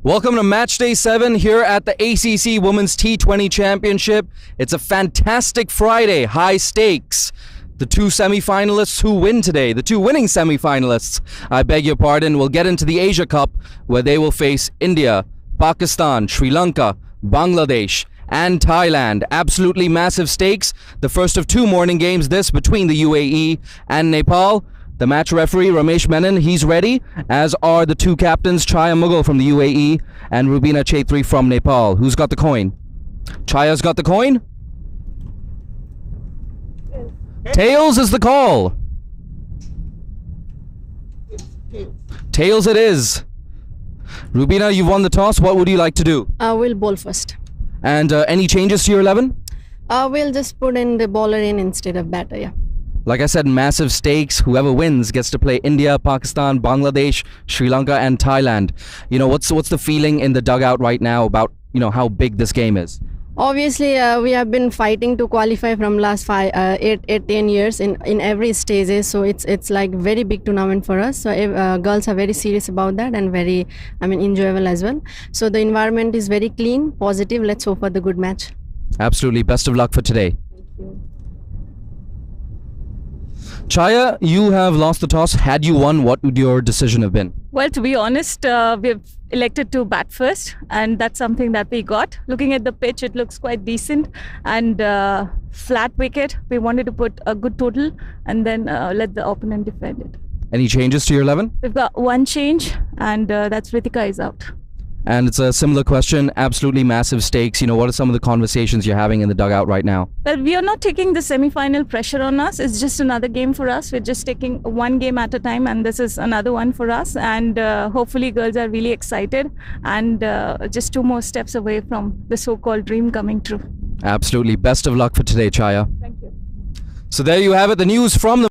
Welcome to Match Day 7 here at the ACC Women's T20 Championship. It's a fantastic Friday, high stakes. The two semi-finalists who win today, the two winning semi-finalists, I beg your pardon, will get into the Asia Cup where they will face India, Pakistan, Sri Lanka, Bangladesh and Thailand. Absolutely massive stakes. The first of two morning games, this between the UAE and Nepal. The match referee, Ramesh Menon, he's ready, as are the two captains, Chaya Mughal from the UAE and Rubina Chaitri from Nepal. Who's got the coin? Chaya's got the coin? Tails is the call. Tails it is. Rubina, you've won the toss. What would you like to do? We'll bowl first. And any changes to your 11? We'll just put in the bowler in instead of batter, yeah. Like I said, massive stakes. Whoever wins gets to play India, Pakistan, Bangladesh, Sri Lanka and Thailand. You know, what's the feeling in the dugout right now about, how big this game is? Obviously, we have been fighting to qualify from last 10 years in every stages. So it's like very big tournament for us. So girls are very serious about that and very, enjoyable as well. So the environment is very clean, positive. Let's hope for the good match. Absolutely. Best of luck for today. Thank you. Chaya, you have lost the toss. Had you won, what would your decision have been? Well, to be honest, we've elected to bat first, and that's something that we got. Looking at the pitch, it looks quite decent and flat wicket. We wanted to put a good total and then let the opponent defend it. Any changes to your 11? We've got one change, and that's Ritika is out. And it's a similar question, absolutely massive stakes. What are some of the conversations you're having in the dugout right now? Well, we are not taking the semi-final pressure on us. It's just another game for us. We're just taking one game at a time, and this is another one for us. And hopefully girls are really excited and just two more steps away from the so-called dream coming true. Absolutely. Best of luck for today, Chaya. Thank you. So there you have it, the news from the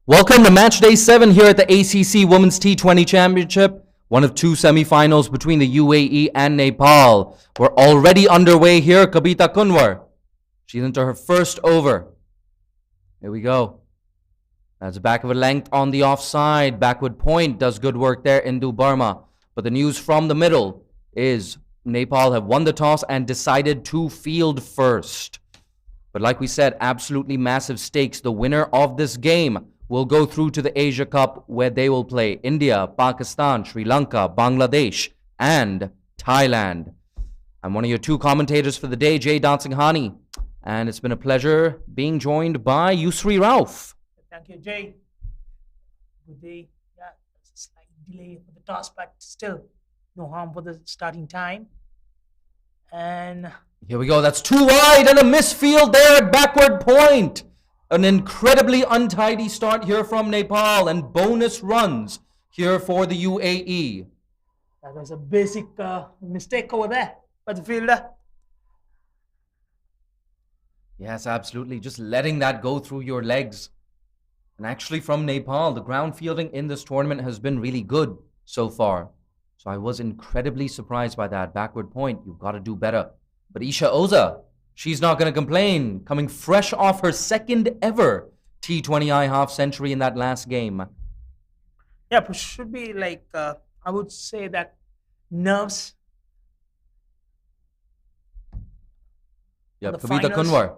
Welcome to Match Day 7 here at the ACC Women's T20 Championship, one of two semi-finals between the UAE and Nepal. We're already underway here. Kabita Kunwar, she's into her first over. Here we go. That's back of a length on the offside. Backward point does good work there, Indu Burma. But the news from the middle is Nepal have won the toss and decided to field first. But like we said, absolutely massive stakes. The winner of this game will go through to the Asia Cup where they will play India, Pakistan, Sri Lanka, Bangladesh, and Thailand. I'm one of your two commentators for the day, Jay Dancing Hani, and it's been a pleasure being joined by Yusri Rauf. Thank you, Jay. Good day. Yeah, there's a slight delay for the toss, but still no harm for the starting time. And here we go. That's too wide and a misfield there at backward point. An incredibly untidy start here from Nepal and bonus runs here for the UAE. that was a basic mistake over there by the fielder. Yes, absolutely. Just letting that go through your legs. And actually from Nepal, the ground fielding in this tournament has been really good so far. So I was incredibly surprised by that. Backward point, you've got to do better. But Isha Oza, she's not going to complain, coming fresh off her second ever T20I half century in that last game. Yeah, but should be like, I would say that nerves. Yeah, the Kavita finals. Kunwar.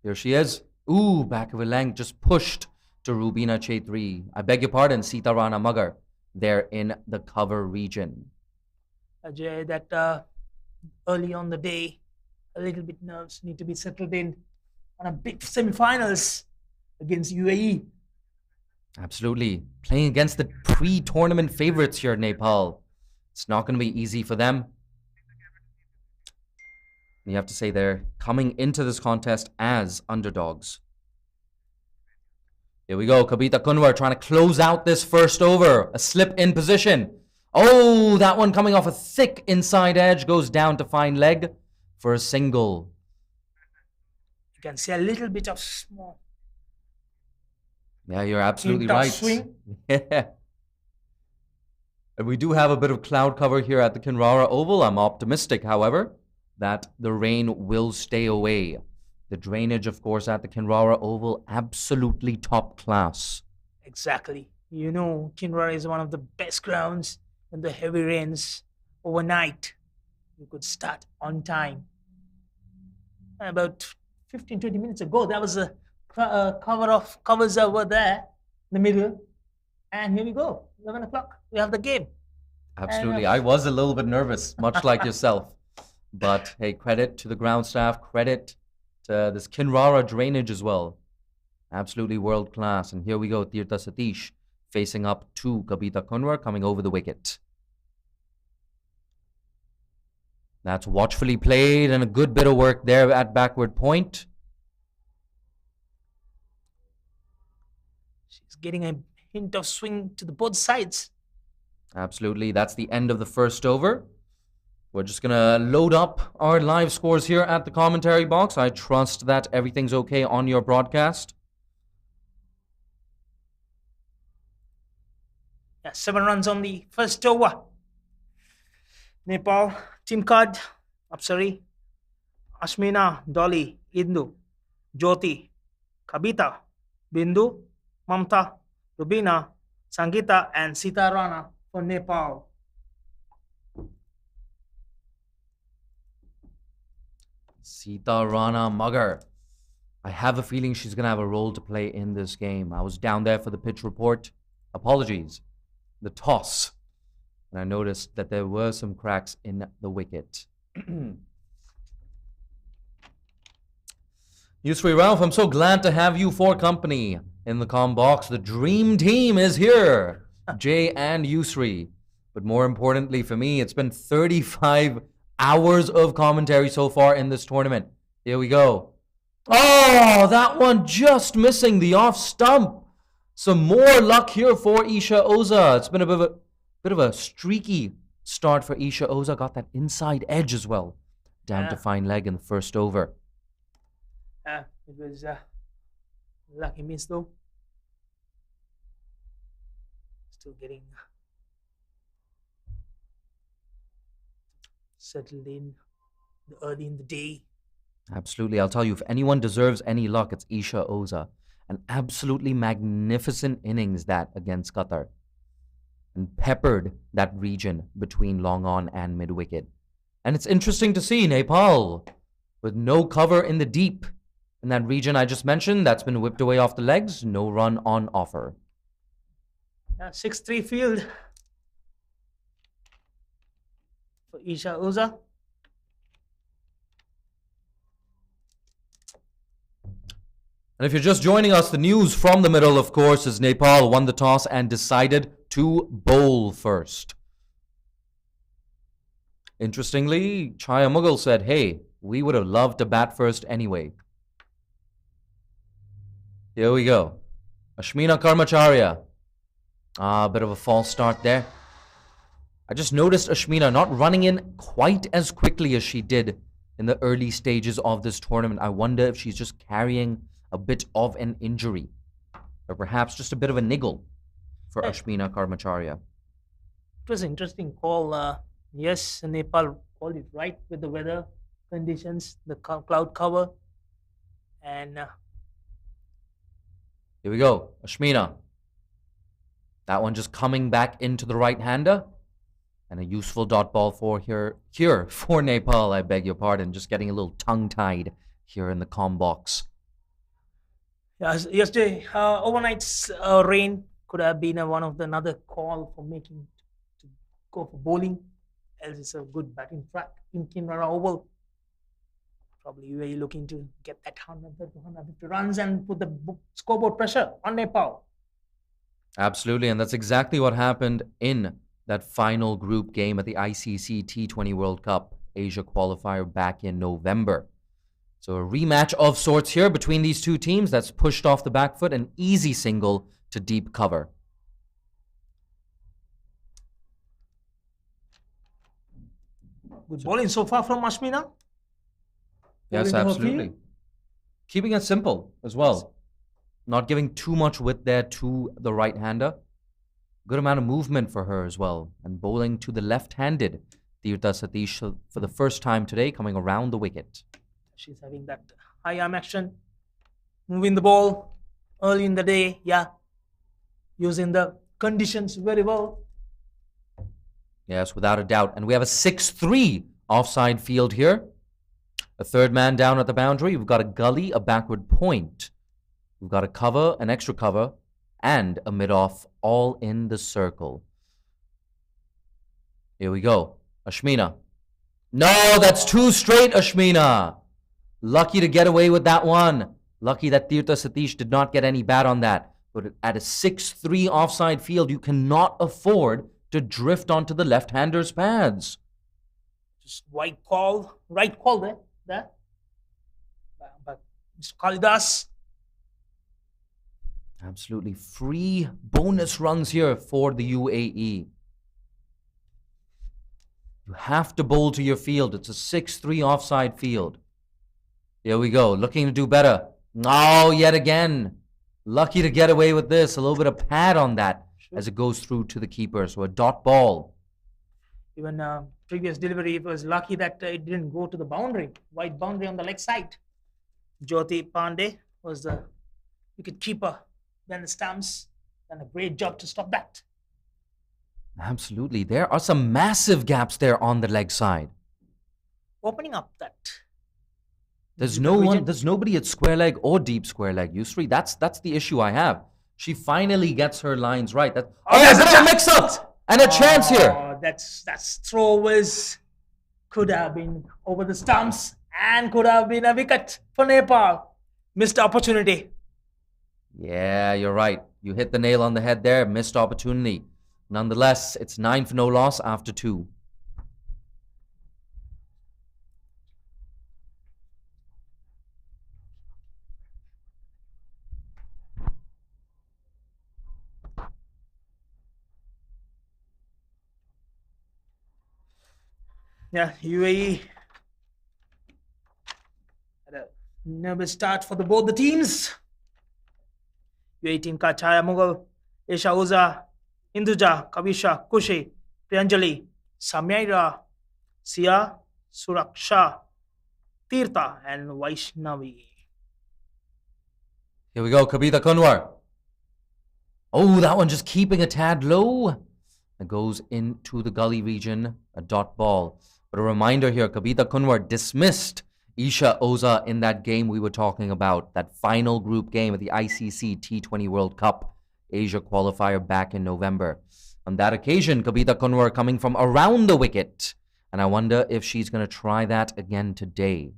Here she is. Ooh, back of her length, just pushed to Rubina Chetri. I beg your pardon, Sita Rana Magar. They're in the cover region. Ajay, that early on the day, a little bit nerves need to be settled in on a big semi-finals against UAE. Absolutely. Playing against the pre-tournament favorites here, Nepal. It's not going to be easy for them. You have to say they're coming into this contest as underdogs. Here we go. Kavita Kunwar trying to close out this first over. A slip in position. Oh, that one coming off a thick inside edge. Goes down to fine leg for a single. You can see a little bit of small Yeah, you're absolutely hint of right. swing. Yeah. And we do have a bit of cloud cover here at the Kinrara Oval. I'm optimistic, however, that the rain will stay away. The drainage, of course, at the Kinrara Oval, absolutely top class. Exactly. You know, Kinrara is one of the best grounds in the heavy rains overnight. You could start on time. About 15-20 minutes ago, there was a covers over there in the middle. And here we go, 11 o'clock. We have the game. Absolutely. I was a little bit nervous, much like yourself. But hey, credit to the ground staff, credit to this Kinrara drainage as well. Absolutely world class. And here we go, Tirtha Satish facing up to Kavita Kunwar coming over the wicket. That's watchfully played and a good bit of work there at backward point. She's getting a hint of swing to the both sides. Absolutely. That's the end of the first over. We're just going to load up our live scores here at the commentary box. I trust that everything's okay on your broadcast. Yeah, 7 runs on the first over. Nepal, team card, Apsari, Ashmina, Dolly, Indu, Jyoti, Kabita, Bindu, Mamta, Rubina, Sangita, and Sita Rana for Nepal. Sita Rana Magar. I have a feeling she's going to have a role to play in this game. I was down there for the pitch report. Apologies. The toss. And I noticed that there were some cracks in the wicket. Yusri Ralph, I'm so glad to have you for company in the comm box. The dream team is here. Jay and Yusri. But more importantly for me, it's been 35 hours of commentary so far in this tournament. Here we go. Oh, that one just missing the off stump. Some more luck here for Isha Oza. It's been a bit of a streaky start for Isha Oza. Got that inside edge as well. Down to fine leg in the first over. It was lucky miss though. Still getting settled in early in the day. Absolutely. I'll tell you, if anyone deserves any luck, it's Isha Oza. An absolutely magnificent innings that against Qatar. And peppered that region between long on and mid wicket. And it's interesting to see Nepal with no cover in the deep. In that region I just mentioned, that's been whipped away off the legs. No run on offer. 6-3 field for Isha Oza. And if you're just joining us, the news from the middle, of course, is Nepal won the toss and decided to bowl first. Interestingly, Chaya Mughal said, hey, we would have loved to bat first anyway. Here we go. Ashmina Karmacharya. A bit of a false start there. I just noticed Ashmina not running in quite as quickly as she did in the early stages of this tournament. I wonder if she's just carrying a bit of an injury, or perhaps just a bit of a niggle for Ashmina Karmacharya. It was an interesting call. Yes, Nepal called it right with the weather conditions, the cloud cover, and Here we go. Ashmina. That one just coming back into the right-hander. And a useful dot ball for here for Nepal, I beg your pardon. Just getting a little tongue-tied here in the comm box. yesterday, overnight's rain could have been another call for making to go for bowling. Else it's a good batting track in Kinrara Oval. Probably UAE looking to get that 150 runs and put the scoreboard pressure on Nepal. Absolutely, and that's exactly what happened in that final group game at the ICC T20 World Cup Asia qualifier back in November. So a rematch of sorts here between these two teams. That's pushed off the back foot, an easy single to deep cover. Good bowling so far from Ashmina. Yes, Bowling to her absolutely. field. Keeping it simple as well. Not giving too much width there to the right-hander. Good amount of movement for her as well. And bowling to the left-handed Tirtha Satish for the first time today, coming around the wicket. She's having that high arm action, moving the ball early in the day. Yeah, using the conditions very well. Yes, without a doubt. And we have a 6-3 offside field here. A third man down at the boundary. We've got a gully, a backward point. We've got a cover, an extra cover, and a mid-off, all in the circle. Here we go. Ashmina. No, that's too straight, Ashmina. Lucky to get away with that one. Lucky that Tirtha Satish did not get any bat on that. But at a 6-3 offside field, you cannot afford to drift onto the left-hander's pads. Just right call there. But Mr. Kalidas. Absolutely free bonus runs here for the UAE. You have to bowl to your field. It's a 6-3 offside field. Here we go. Looking to do better. Oh, yet again. Lucky to get away with this. A little bit of pad on that as it goes through to the keeper. So a dot ball. Even previous delivery, it was lucky that it didn't go to the boundary. White boundary on the leg side. Jyoti Pandey was the wicket keeper. Then the stumps. Done a great job to stop that. Absolutely. There are some massive gaps there on the leg side. Opening up that. There's region. there's nobody at square leg or deep square leg. Yusri, that's the issue I have. She finally gets her lines right. That's a mix-up and a chance here. That's throw could have been over the stumps and could have been a wicket for Nepal. Missed opportunity. Yeah, you're right. You hit the nail on the head there. Missed opportunity. Nonetheless, it's 9 for no loss after 2. Yeah, UAE had a nervous start for both the teams. UAE team का Chaya Mughal, Esha Uza, Induja, Kavisha, Kushi, Priyanjali, Samyaira, Sia, Suraksha, Tirtha, and Vaishnavi. Here we go, Kabita Kunwar. Oh, that one just keeping a tad low. It goes into the gully region, a dot ball. But a reminder here, Kabita Kunwar dismissed Isha Oza in that game we were talking about, that final group game at the ICC T20 World Cup Asia qualifier back in November. On that occasion, Kabita Kunwar coming from around the wicket. And I wonder if she's going to try that again today.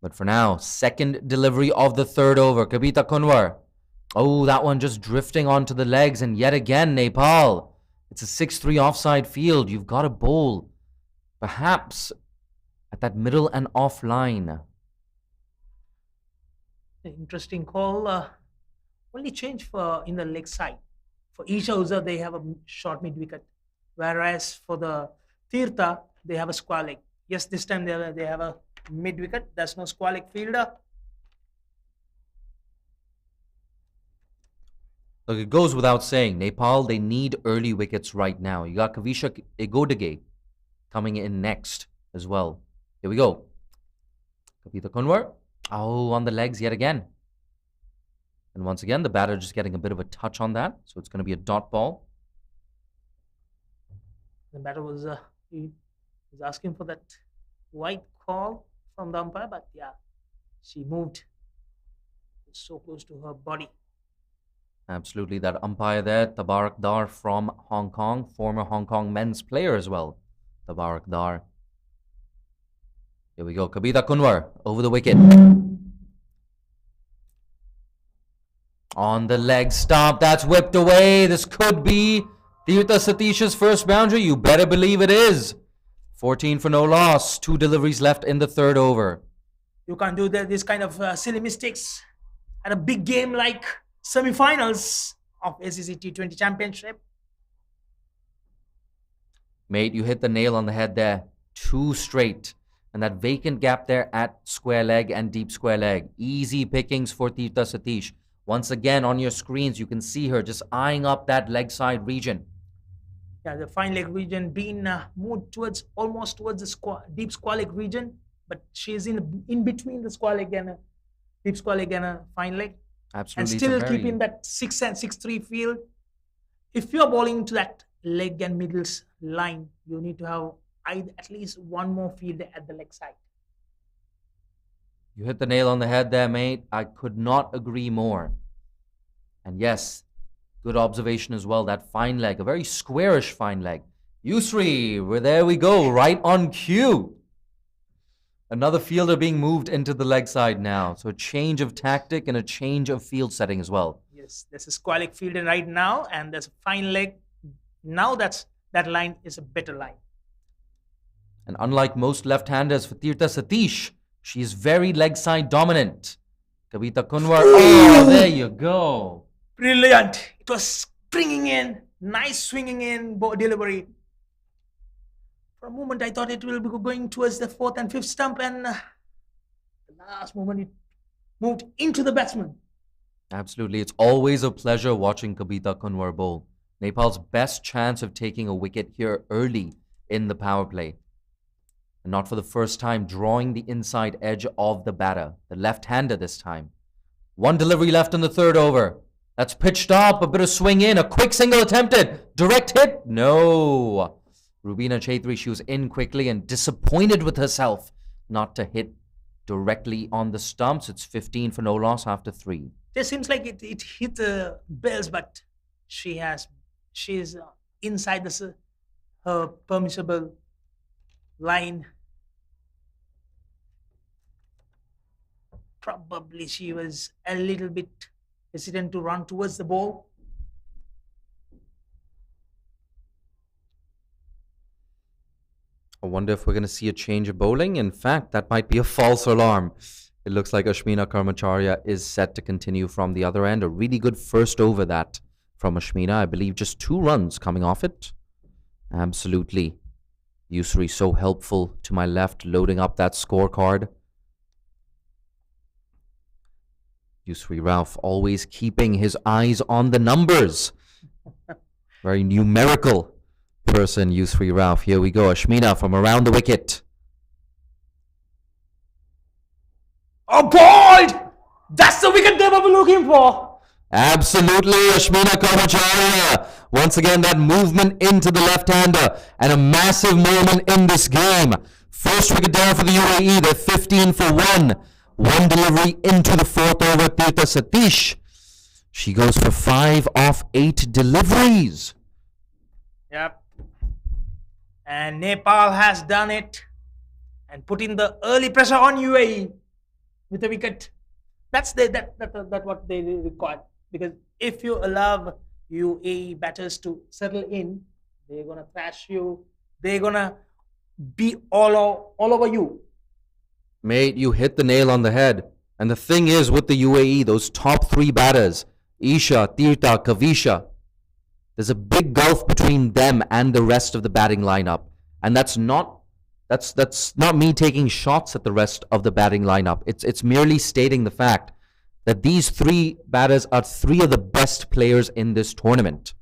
But for now, second delivery of the third over. Kabita Kunwar. Oh, that one just drifting onto the legs. And yet again, Nepal. It's a 6-3 offside field. You've got to bowl. Perhaps at that middle and off line. Interesting call. Only change for in the leg side. For Isha Uza, they have a short mid wicket. Whereas for the Tirtha, they have a square leg. Yes, this time they have a mid wicket. There's no square leg fielder. Look, it goes without saying, Nepal, they need early wickets right now. You got Kavisha Egodage coming in next as well. Here we go. Kapita Kunwar. Oh, on the legs yet again. And once again, the batter just getting a bit of a touch on that. So it's going to be a dot ball. The batter was he was asking for that white call from the umpire, but yeah, she moved so close to her body. Absolutely. That umpire there, Tabarak Dar from Hong Kong, former Hong Kong men's player as well. Tabarak Dar. Here we go. Kabita Kunwar over the wicket. On the leg stump. That's whipped away. This could be Tirtha Satish's first boundary. You better believe it is. 14 for no loss. 2 deliveries left in the third over. You can't do this kind of silly mistakes at a big game like semi-finals of ACC T20 Championship. Mate, you hit the nail on the head there. 2 straight. And that vacant gap there at square leg and deep square leg. Easy pickings for Tirtha Satish. Once again, on your screens, you can see her just eyeing up that leg side region. Yeah, the fine leg region being moved almost towards the deep square leg region, but she's in between the square leg and deep square leg and a fine leg. Absolutely. And still keeping that 6 and 6-3 field. If you're bowling to that leg and middles line, you need to have at least one more fielder at the leg side. You hit the nail on the head there, mate. I could not agree more. And yes, good observation as well. That fine leg, a very squarish fine leg. Yusri, there we go, right on cue. Another fielder being moved into the leg side now. So a change of tactic and a change of field setting as well. Yes, there's a square leg fielder right now, and there's a fine leg. Now that line is a better line. And unlike most left-handers for Tirtha Satish, she is very leg side dominant. Kabita Kunwar, oh, there you go. Brilliant. It was springing in, nice swinging in delivery. For a moment, I thought it will be going towards the 4th and 5th stump, and the last moment it moved into the batsman. Absolutely. It's always a pleasure watching Kabita Kunwar bowl. Nepal's best chance of taking a wicket here early in the power play. And not for the first time, drawing the inside edge of the batter, the left-hander this time. 1 delivery left in the third over. That's pitched up, a bit of swing in, a quick single attempted. Direct hit? No. Rubina Chaudhary, she was in quickly and disappointed with herself not to hit directly on the stumps. It's 15 for no loss after 3. It seems like it hit the bells, but she's inside her permissible line. Probably she was a little bit hesitant to run towards the ball. I wonder if we're going to see a change of bowling. In fact, that might be a false alarm. It looks like Ashmina Karmacharya is set to continue from the other end. A really good first over that from Ashmina. I believe just 2 runs coming off it. Absolutely. Yusri so helpful to my left, loading up that scorecard. Yusri Ralph always keeping his eyes on the numbers. Very numerical person, Yusri Ralph. Here we go. Ashmina from around the wicket. Oh, boy! That's the wicket they were looking for. Absolutely, Ashmina Karmacharya. Once again, that movement into the left-hander and a massive moment in this game. First wicket down for the UAE. They're 15 for 1. 1 delivery into the 4th over. Tirtha Satish. She goes for 5 off 8 deliveries. Yep. And Nepal has done it and put in the early pressure on UAE with a wicket. That's what they require. Because if you allow UAE batters to settle in, they're gonna thrash you. They're gonna be all over you. Mate, you hit the nail on the head. And the thing is with the UAE, those top 3 batters, Isha, Tirtha, Kavisha, there's a big gulf between them and the rest of the batting lineup. And that's not me taking shots at the rest of the batting lineup. It's merely stating the fact that these three batters are three of the best players in this tournament.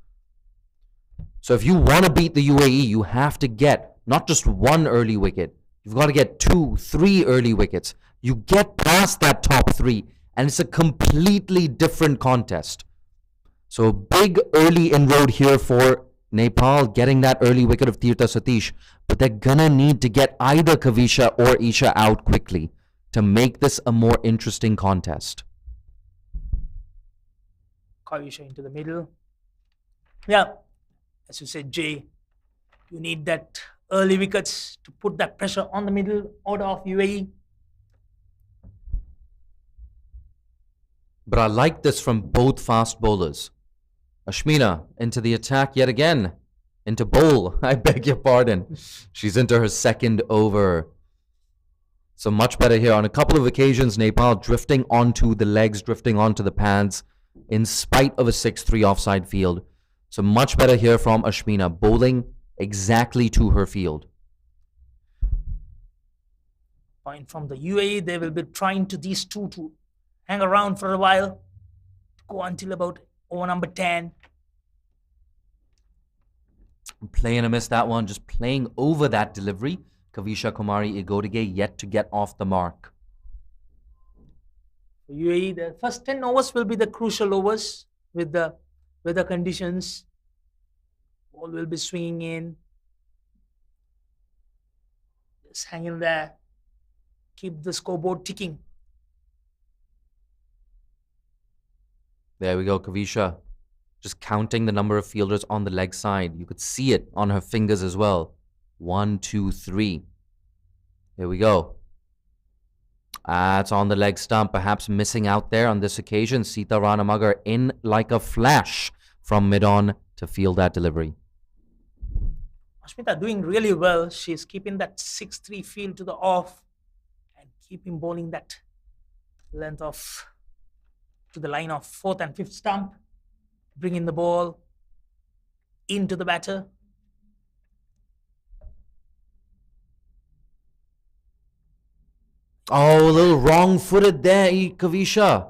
So if you want to beat the UAE, you have to get not just one early wicket. You've got to get 2, 3 early wickets. You get past that top 3, and it's a completely different contest. So big early inroad here for Nepal, getting that early wicket of Tirtha Satish. But they're going to need to get either Kavisha or Isha out quickly to make this a more interesting contest. Kavisha into the middle. Yeah, as you said, Jay, you need that early wickets to put that pressure on the middle order of UAE. But I like this from both fast bowlers. Ashmina into the attack yet again. Into bowl, I beg your pardon. She's into her second over. So much better here. On a couple of occasions, Nepal drifting onto the legs, drifting onto the pads, in spite of a 6-3 offside field. So much better here from Ashmina, bowling exactly to her field. Point from the UAE, they will be trying to these two to hang around for a while, go until about over number 10. Playing a miss that one, just playing over that delivery. Kavisha Kumari Igodige yet to get off the mark. For UAE, the first 10 overs will be the crucial overs with the weather conditions. Ball will be swinging in. Just hang in there. Keep the scoreboard ticking. There we go, Kavisha. Just counting the number of fielders on the leg side. You could see it on her fingers as well. 1, 2, 3. There we go. It's on the leg stump, perhaps missing out there on this occasion. Sita Rana Magar in like a flash from mid-on to field that delivery. Ashmita doing really well. She's keeping that 6-3 field to the off and keeping bowling that length of to the line of 4th and 5th stump. Bringing the ball into the batter. Oh, a little wrong-footed there, Kavisha.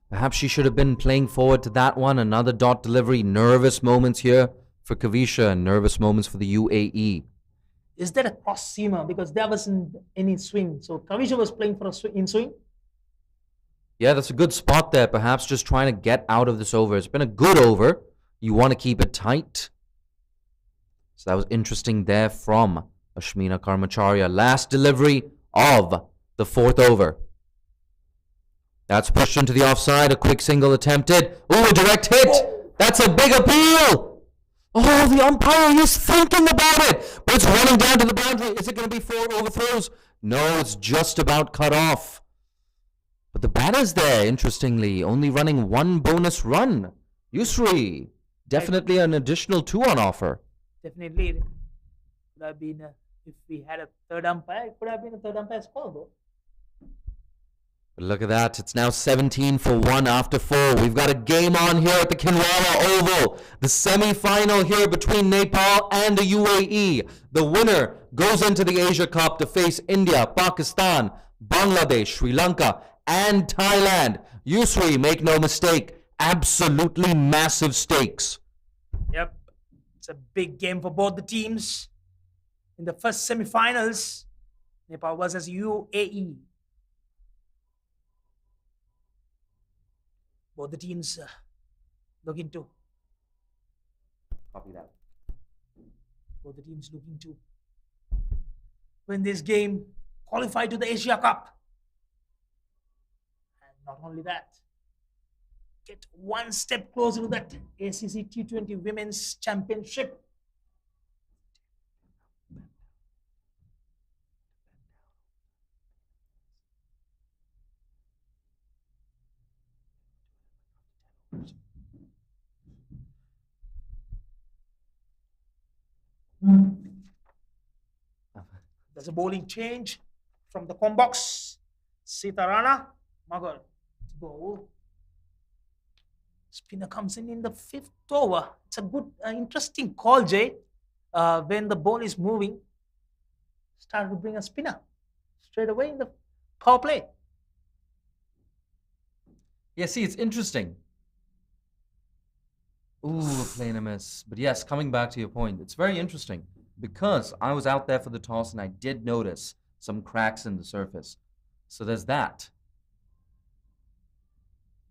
Perhaps she should have been playing forward to that one. Another dot delivery. Nervous moments here for Kavisha and nervous moments for the UAE. Is that a cross seamer? Because there wasn't any swing. So Kavisha was playing for a in swing. Yeah, that's a good spot there. Perhaps just trying to get out of this over. It's been a good over. You want to keep it tight. So that was interesting there from Ashmina Karmacharya. Last delivery of the 4th over. That's pushed into the offside. A quick single attempted. Oh, a direct hit. That's a big appeal. Oh, the umpire is thinking about it. But it's running down to the boundary. Is it going to be 4 overthrows? No, it's just about cut off. But the batter's there, interestingly, only running 1 bonus run. Yusri, definitely an additional 2 on offer. Definitely. It could have been, if we had a third umpire, it could have been a third umpire score though. But look at that. It's now 17 for 1 after 4. We've got a game on here at the Kinrara Oval. The semi-final here between Nepal and the UAE. The winner goes into the Asia Cup to face India, Pakistan, Bangladesh, Sri Lanka, and Thailand. Yusri, make no mistake, absolutely massive stakes. Yep. It's a big game for both the teams. In the first semi-finals, Nepal versus UAE. Both the teams looking to Copy that. both the teams looking to win this game, qualify to the Asia Cup. And not only that, get one step closer to that ACC T20 Women's Championship. There's a bowling change from the com box. Sita Rana Magar to bowl. Spinner comes in the 5th over. It's a good, interesting call, Jay. When the ball is moving, start to bring a spinner straight away in the power play. Yeah, see, it's interesting. Ooh, a play and a miss. But yes, coming back to your point, it's very interesting because I was out there for the toss and I did notice some cracks in the surface. So there's that.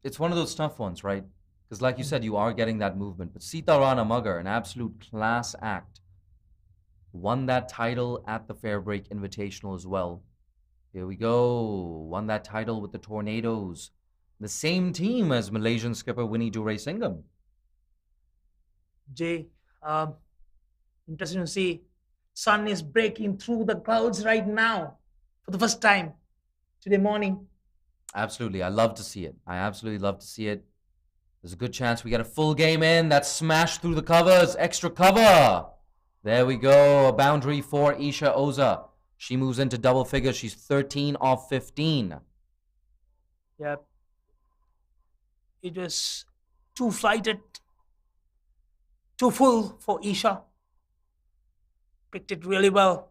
It's one of those tough ones, right? Because like you said, you are getting that movement. But Sita Rana Magar, an absolute class act, won that title at the Fairbreak Invitational as well. Here we go. Won that title with the Tornadoes. The same team as Malaysian skipper Winnie Duray-Singham. Jay, interesting to see. Sun is breaking through the clouds right now for the first time today morning. Absolutely. I love to see it. I absolutely love to see it. There's a good chance we get a full game in. That's smashed through the covers. Extra cover. There we go. A boundary for Isha Oza. She moves into double figures. She's 13 off 15. Yep. It was too flighted, too full for Isha. Picked it really well.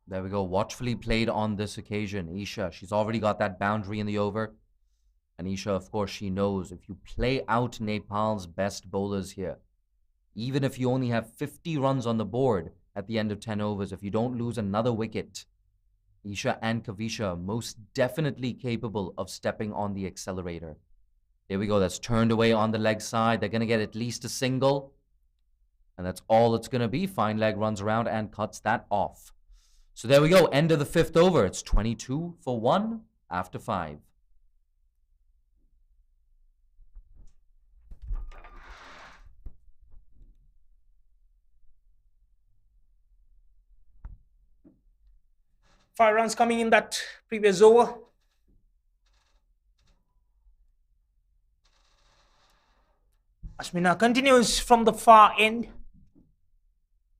There we go. Watchfully played on this occasion. Isha, she's already got that boundary in the over. And Isha, of course, she knows if you play out Nepal's best bowlers here, even if you only have 50 runs on the board at the end of 10 overs, if you don't lose another wicket, Isha and Kavisha are most definitely capable of stepping on the accelerator. There we go. That's turned away on the leg side. They're going to get at least a single. And that's all it's going to be. Fine leg runs around and cuts that off. So there we go. End of the 5th over. It's 22 for 1 after 5. Five runs coming in that previous over. Ashmina continues from the far end.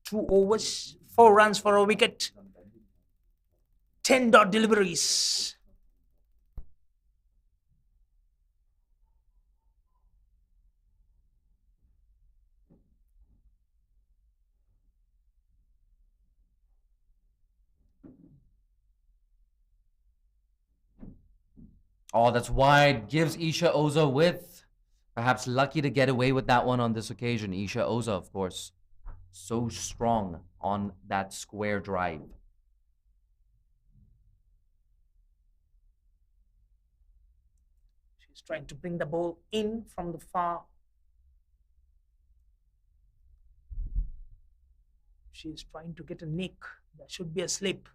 2 overs, 4 runs for a wicket. 10 dot deliveries. Oh, that's wide. Gives Isha Oza width. Perhaps lucky to get away with that one on this occasion. Isha Oza, of course. So strong on that square drive. She's trying to bring the ball in from the far. She's trying to get a nick. That should be a slip.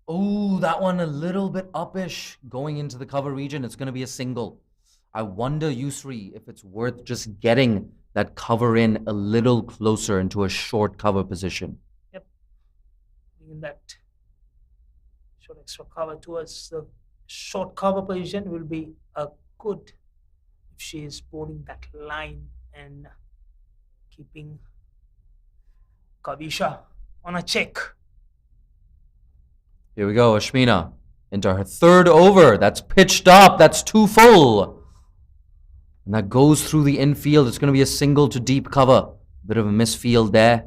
Oh, that one a little bit uppish going into the cover region. It's going to be a single. I wonder, Yusri, if it's worth just getting that cover in a little closer into a short cover position. Yep. In that short extra cover towards the short cover position will be a good if she is bowling that line and keeping Kavisha on a check. Here we go, Ashmina into her 3rd over. That's pitched up. That's 2 full. And that goes through the infield. It's going to be a single to deep cover. Bit of a misfield there.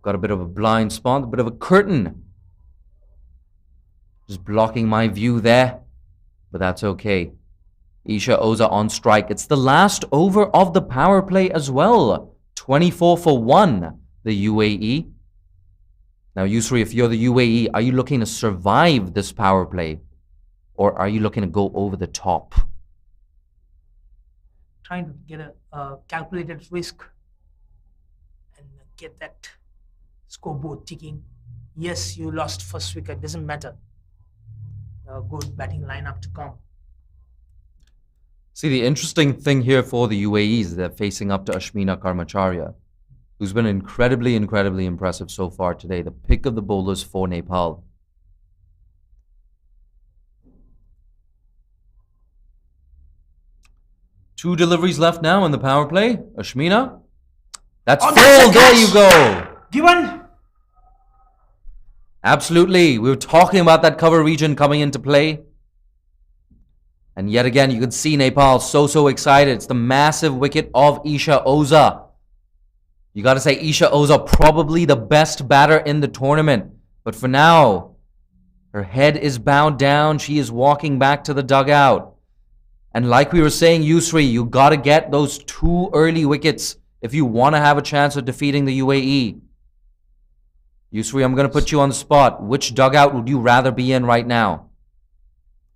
Got a bit of a blind spot, a bit of a curtain. Just blocking my view there. But that's okay. Isha Oza on strike. It's the last over of the power play as well. 24 for 1, the UAE. Now, Yusri, if you're the UAE, are you looking to survive this power play? Or are you looking to go over the top? Trying to get a calculated risk and get that scoreboard ticking. Yes, you lost first wicket. Doesn't matter. A good batting lineup to come. See, the interesting thing here for the UAE is they're facing up to Ashmina Karmacharya, who's been incredibly, incredibly impressive so far today. The pick of the bowlers for Nepal. 2 deliveries left now in the power play. Ashmina. That's Oh, full. that's a There catch. you go. Given. Absolutely. We were talking about that cover region coming into play. And yet again, you can see Nepal so excited. It's the massive wicket of Isha Oza. You got to say Isha Oza, probably the best batter in the tournament. But for now, her head is bowed down. She is walking back to the dugout. And like we were saying, Yusri, you got to get those 2 early wickets if you want to have a chance of defeating the UAE. Yusri, I'm going to put you on the spot. Which dugout would you rather be in right now?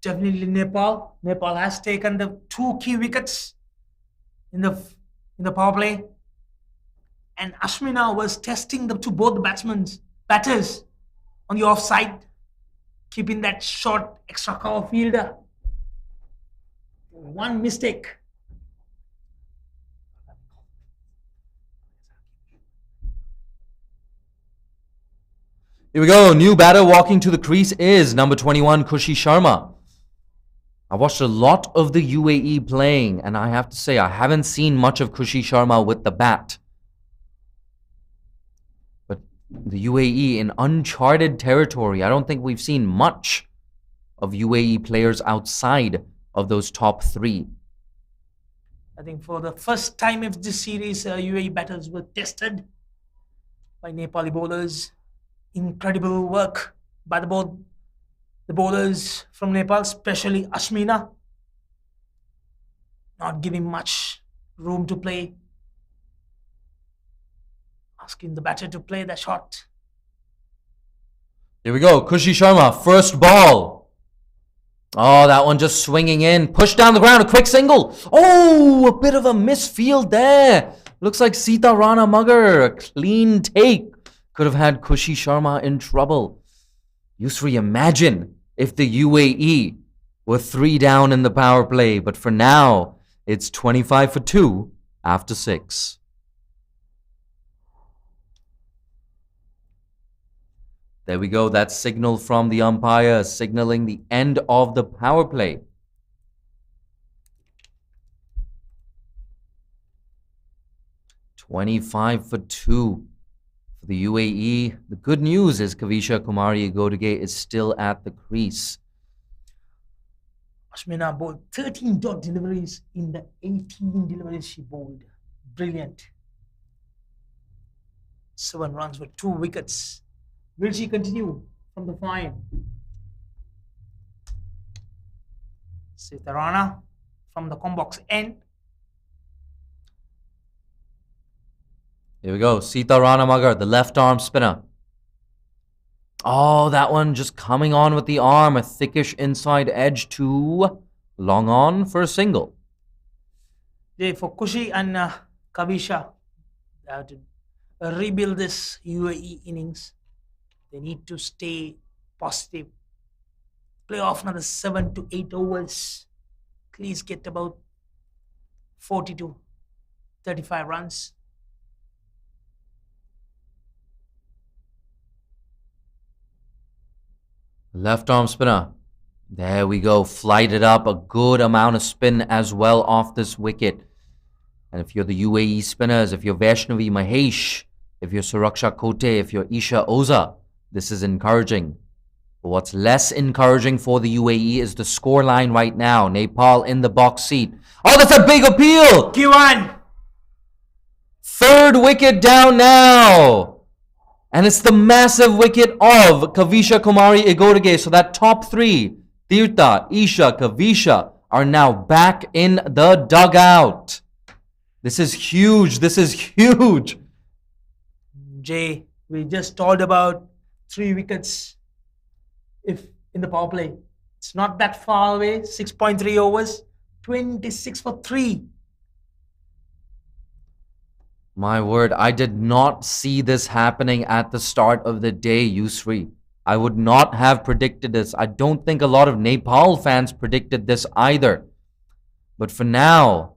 Definitely Nepal. Nepal has taken the 2 key wickets in the power play. And Ashmina was testing to both the batters on the offside, keeping that short extra cover fielder. One mistake. Here we go. New batter walking to the crease is number 21, Khushi Sharma. I watched a lot of the UAE playing, and I have to say, I haven't seen much of Khushi Sharma with the bat. But the UAE in uncharted territory, I don't think we've seen much of UAE players outside of those top 3. I think for the first time of this series, UAE batters were tested by Nepali bowlers. Incredible work by the bowlers from Nepal, especially Ashmina. Not giving much room to play. Asking the batter to play the shot. Here we go. Khushi Sharma, first ball. Oh, that one just swinging in. Push down the ground, a quick single. Oh, a bit of a misfield there. Looks like Sita Rana Mugger, a clean take. Could have had Khushi Sharma in trouble. Yusri, imagine if the UAE were 3 down in the power play. But for now, it's 25 for 2 after 6. There we go. That signal from the umpire signaling the end of the power play. $25 for 2 for the UAE. The good news is Kavisha Kumari Igodige is still at the crease. Ashmina bowled 13 dot deliveries in the 18 deliveries she bowled. Brilliant. 7 runs with 2 wickets. Will she continue from the fine? Sitarana from the combox end. Here we go. Sita Rana Magar, the left arm spinner. Oh, that one just coming on with the arm. A thickish inside edge to long on for a single. For Khushi and Kavisha, they have to rebuild this UAE innings. They need to stay positive. Play off another 7 to 8 overs. Please get about 40 to 35 runs. Left arm spinner. There we go. Flighted up. A good amount of spin as well off this wicket. And if you're the UAE spinners, if you're Vaishnavi Mahesh, if you're Suraksha Kote, if you're Isha Oza, this is encouraging. But what's less encouraging for the UAE is the scoreline right now. Nepal in the box seat. Oh, that's a big appeal! Q1! 3rd wicket down now. And it's the massive wicket of Kavisha Kumari Igodige. So that top 3, Tirtha, Isha, Kavisha, are now back in the dugout. This is huge. This is huge. Jay, we just talked about 3 wickets if in the power play. It's not that far away. 6.3 overs, 26 for 3. My word, I did not see this happening at the start of the day, Yusri. I would not have predicted this. I don't think a lot of Nepal fans predicted this either. But for now,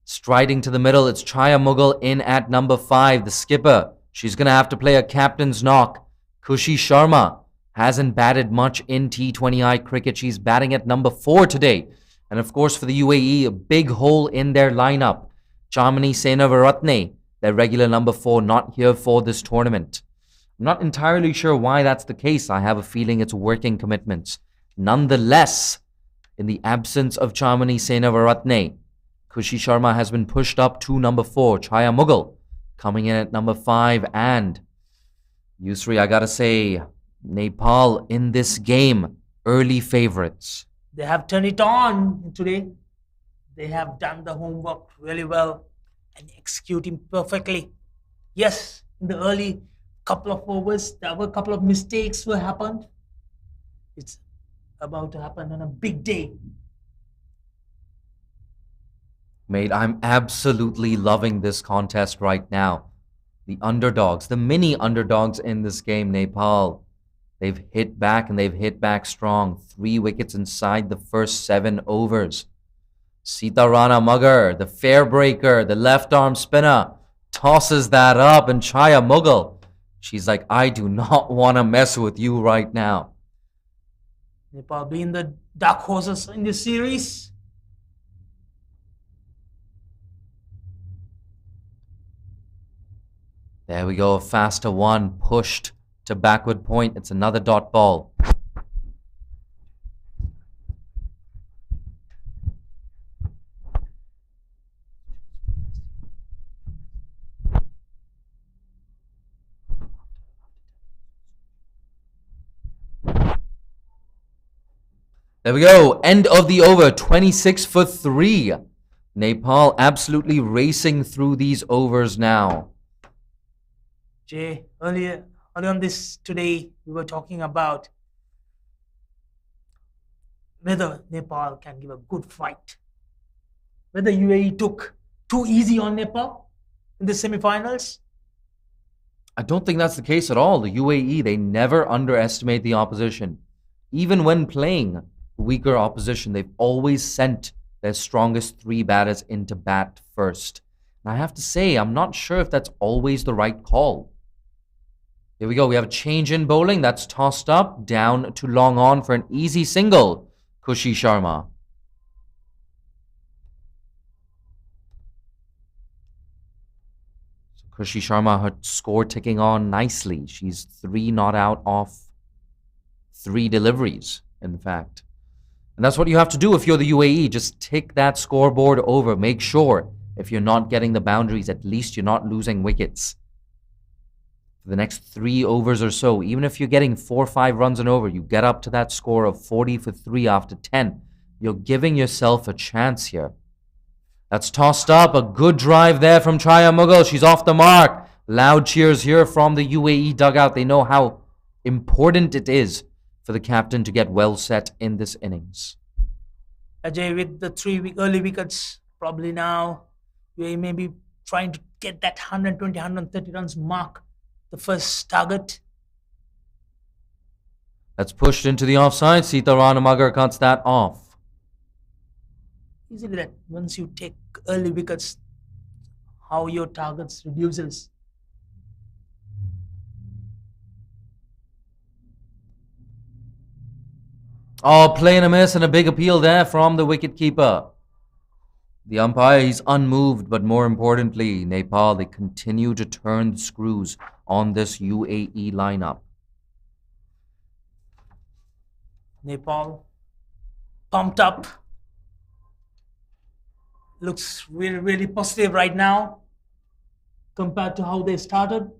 striding to the middle, it's Chaya Mughal in at number 5, the skipper. She's going to have to play a captain's knock. Khushi Sharma hasn't batted much in T20I cricket. She's batting at number 4 today. And of course, for the UAE, a big hole in their lineup. Chamini Senavaratne, their regular number 4, not here for this tournament. I'm not entirely sure why that's the case. I have a feeling it's working commitments. Nonetheless, in the absence of Chamini Senavaratne, Khushi Sharma has been pushed up to number 4, Chaya Mughal, coming in at number 5. And Yusri, I gotta say, Nepal in this game, early favorites. They have turned it on today. They have done the homework really well and executing perfectly. Yes, in the early couple of overs, there were a couple of mistakes were happened. It's about to happen on a big day. Mate, I'm absolutely loving this contest right now. The underdogs, the mini underdogs in this game, Nepal. They've hit back and they've hit back strong. 3 wickets inside the first 7 overs. Sitarana Mugger, the fair breaker, the left arm spinner, tosses that up, and Chaya Mughal, she's like, I do not want to mess with you right now. Nepal being the dark horses in this series. There we go, a faster one, pushed to backward point. It's another dot ball. There we go, end of the over, 26 for 3. Nepal absolutely racing through these overs now. Jay, earlier on this today, we were talking about whether Nepal can give a good fight. Whether UAE took too easy on Nepal in the semi-finals. I don't think that's the case at all. The UAE, they never underestimate the opposition. Even when playing weaker opposition, they've always sent their strongest 3 batters into bat first. And I have to say, I'm not sure if that's always the right call. Here we go. We have a change in bowling. That's tossed up, down to long on for an easy single. Khushi Sharma. So Khushi Sharma, her score ticking on nicely. She's 3 not out off 3 deliveries, in fact. And that's what you have to do if you're the UAE. Just tick that scoreboard over. Make sure if you're not getting the boundaries, at least you're not losing wickets. For the next 3 overs or so, even if you're getting 4 or 5 runs and over, you get up to that score of 40 for 3 after 10. You're giving yourself a chance here. That's tossed up. A good drive there from Chaya Mughal. She's off the mark. Loud cheers here from the UAE dugout. They know how important it is for the captain to get well set in this innings. Ajay, with the 3 early wickets, probably now UAE may be trying to get that 120, 130 runs mark, the first target. That's pushed into the offside. Sitarana Mugger cuts that off. Easily that once you take early wickets, how your targets reduces. Oh, playing a miss and a big appeal there from the wicketkeeper. The umpire, he's unmoved, but more importantly, Nepal, they continue to turn the screws on this UAE lineup. Nepal pumped up. Looks really, really positive right now compared to how they started.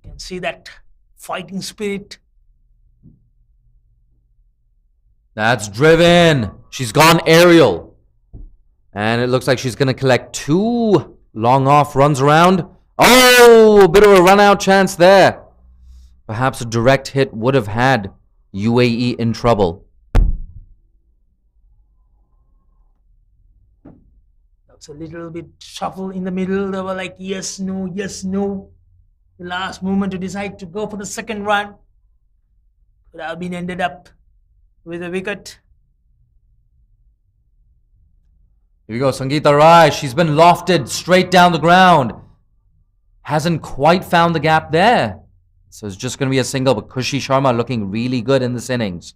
You can see that fighting spirit. That's driven. She's gone aerial. And it looks like she's going to collect 2 long off runs around. Oh, a bit of a run out chance there. Perhaps a direct hit would have had UAE in trouble. That's a little bit shuffle in the middle. They were like, yes, no, yes, no. The last moment to decide to go for the second run could have been ended up with a wicket. Here we go, Sangeeta Rai. She's been lofted straight down the ground. Hasn't quite found the gap there. So it's just going to be a single, but Khushi Sharma looking really good in this innings.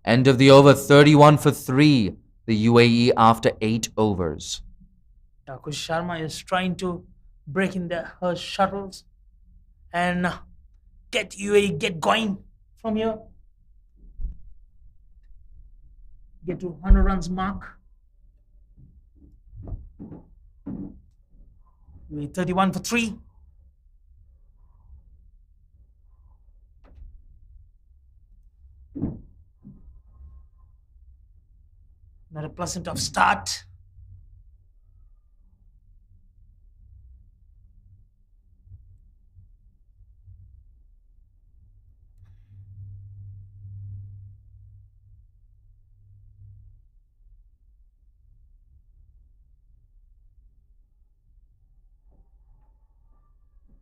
End of the over, 31 for 3. The UAE after 8 overs. Kushi Sharma is trying to break in her shuttles and get UAE get going from here. Get to 100 runs mark. UAE 31 for 3. Not a pleasant of start.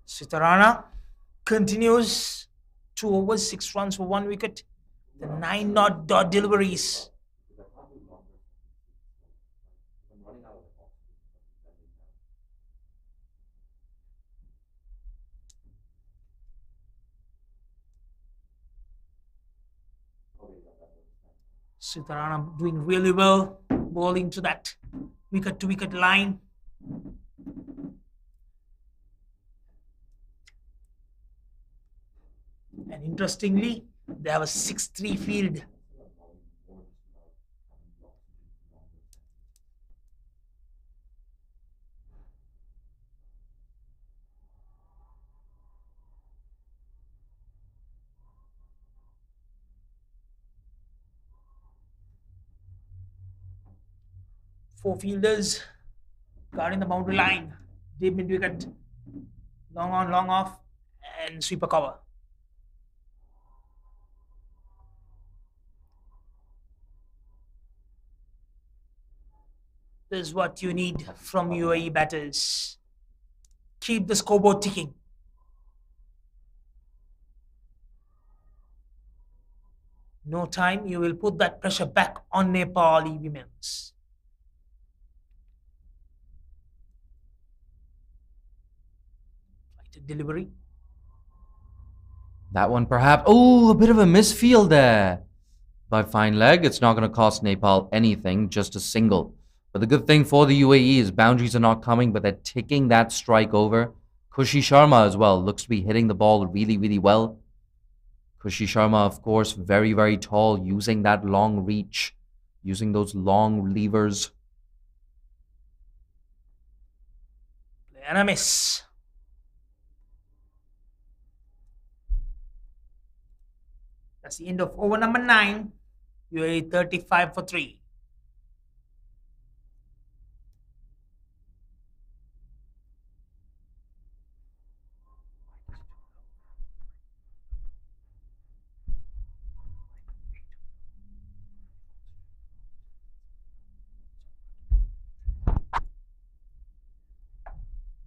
Sitarana continues 2 overs, 6 runs for 1 wicket. The 9 not dot deliveries. Sitarana doing really well, bowling to that wicket to wicket line. And interestingly, they have a 6-3 field. Four fielders guarding the boundary line. Deep mid wicket, long on, long off, and sweeper cover. This is what you need from UAE batters. Keep the scoreboard ticking. No time, you will put that pressure back on Nepali women's. Right delivery. That one perhaps... Oh, a bit of a misfield there by fine leg. It's not going to cost Nepal anything, just a single. But the good thing for the UAE is boundaries are not coming, but they're ticking that strike over. Kushi Sharma as well looks to be hitting the ball really, really well. Kushi Sharma, of course, very, very tall, using that long reach, using those long levers. And a miss. That's the end of over number 9. UAE 35 for 3.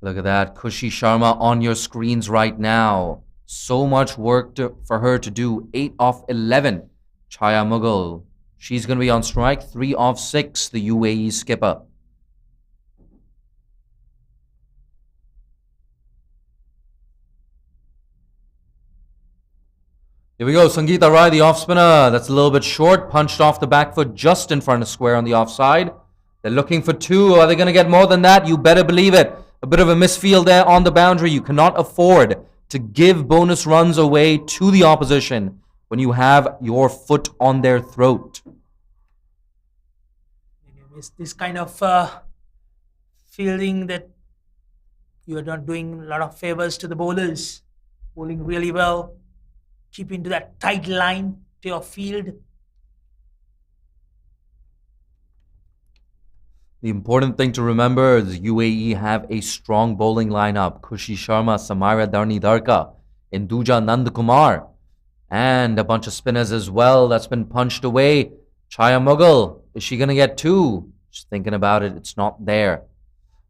Look at that. Kushi Sharma on your screens right now. So much work for her to do. 8 off 11. Chaya Mughal. She's going to be on strike. 3 off 6. The UAE skipper. Here we go. Sangeeta Rai, the off spinner. That's a little bit short. Punched off the back foot just in front of square on the offside. They're looking for 2. Are they going to get more than that? You better believe it. A bit of a misfield there on the boundary. You cannot afford to give bonus runs away to the opposition when you have your foot on their throat. It's this kind of feeling that you are not doing a lot of favors to the bowlers. Bowling really well. Keeping to that tight line to your field. The important thing to remember is UAE have a strong bowling lineup. Kushi Sharma, Samira Dharka, Induja Nandakumar, and a bunch of spinners as well. That's been punched away. Chaya Mughal, is she going to get 2? Just thinking about it, it's not there.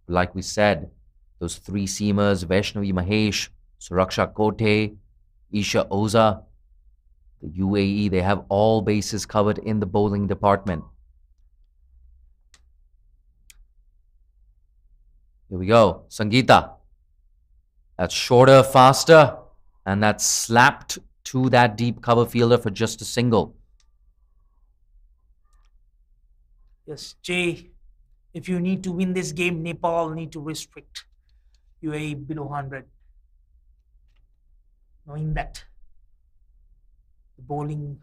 Like we said, those 3 seamers, Vaishnavi Mahesh, Suraksha Kote, Isha Oza, the UAE, they have all bases covered in the bowling department. Here we go. Sangeeta. That's shorter, faster, and that's slapped to that deep cover fielder for just a single. Yes, Jay, if you need to win this game, Nepal need to restrict UAE below 100. Knowing that the bowling.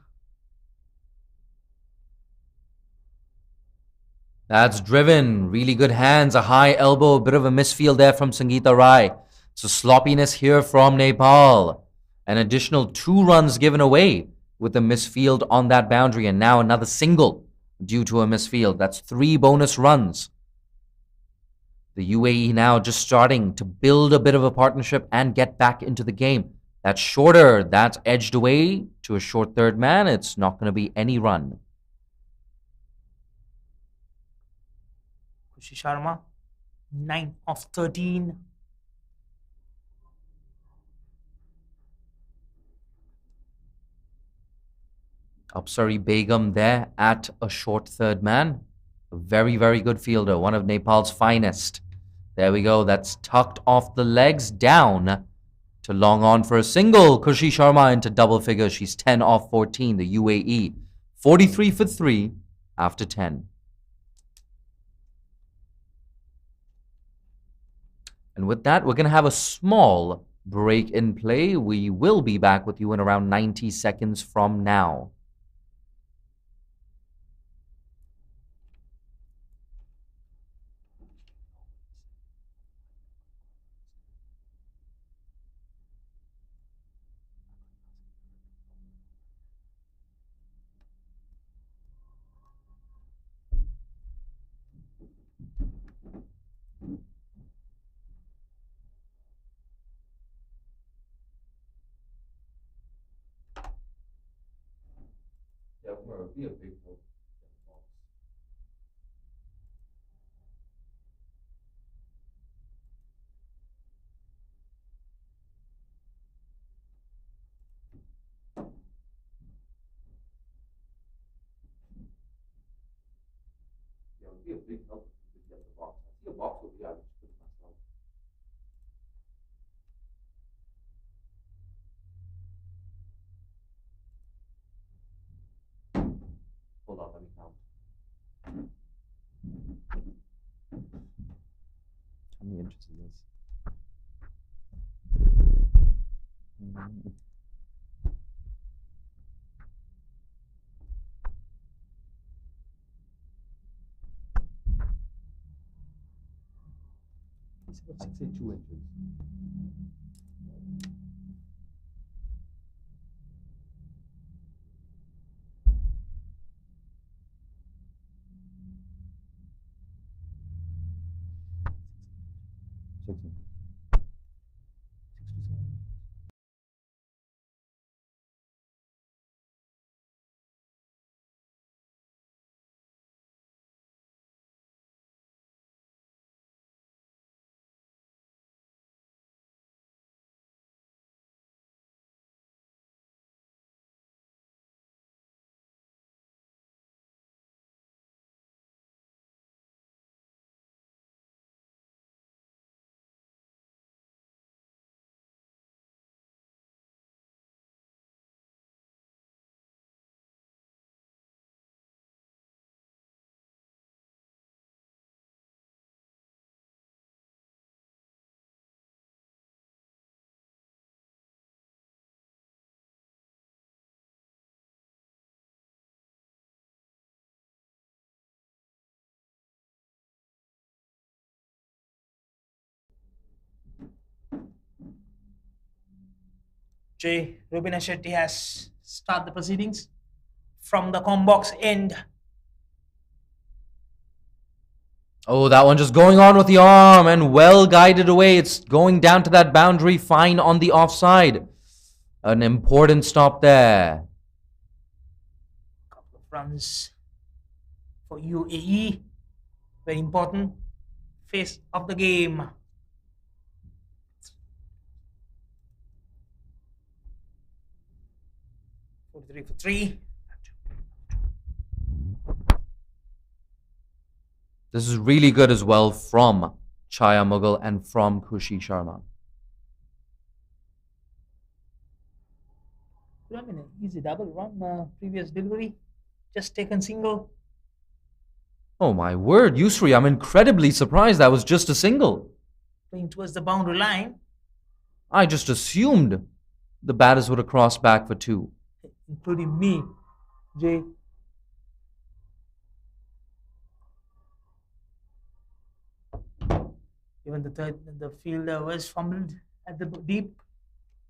That's driven. Really good hands. A high elbow. A bit of a misfield there from Sangeeta Rai. So sloppiness here from Nepal. An additional 2 runs given away with the misfield on that boundary. And now another single due to a misfield. That's 3 bonus runs. The UAE now just starting to build a bit of a partnership and get back into the game. That's shorter. That's edged away to a short third man. It's not going to be any run. Khushi Sharma, 9 of 13. Apsari Begum there at a short third man. A very, very good fielder. One of Nepal's finest. There we go. That's tucked off the legs down to long on for a single. Khushi Sharma into double figures. She's 10 off 14. The UAE 43 for 3 after 10. And with that, we're going to have a small break in play. We will be back with you in around 90 seconds from now. Be a big book. Yeah, it would be a big help if you could get the box. I see a box over here. I just put it myself. Hold on, let me count. How many inches is this? It's about 62 inches. Six inches. Jay, Rubina Shetty has started the proceedings from the combox end. Oh, that one just going on with the arm and well guided away. It's going down to that boundary, fine on the offside. An important stop there. Couple of runs for UAE. Very important. Face of the game. Three for 3. This is really good as well from Chaya Mughal and from Khushi Sharma. I mean, easy double run, previous delivery, just taken single. Oh my word, Yusri, I'm incredibly surprised that was just a single. Playing towards the boundary line, I just assumed the batters would have crossed back for two. including me, Jay. Even the fielder was fumbled at the deep,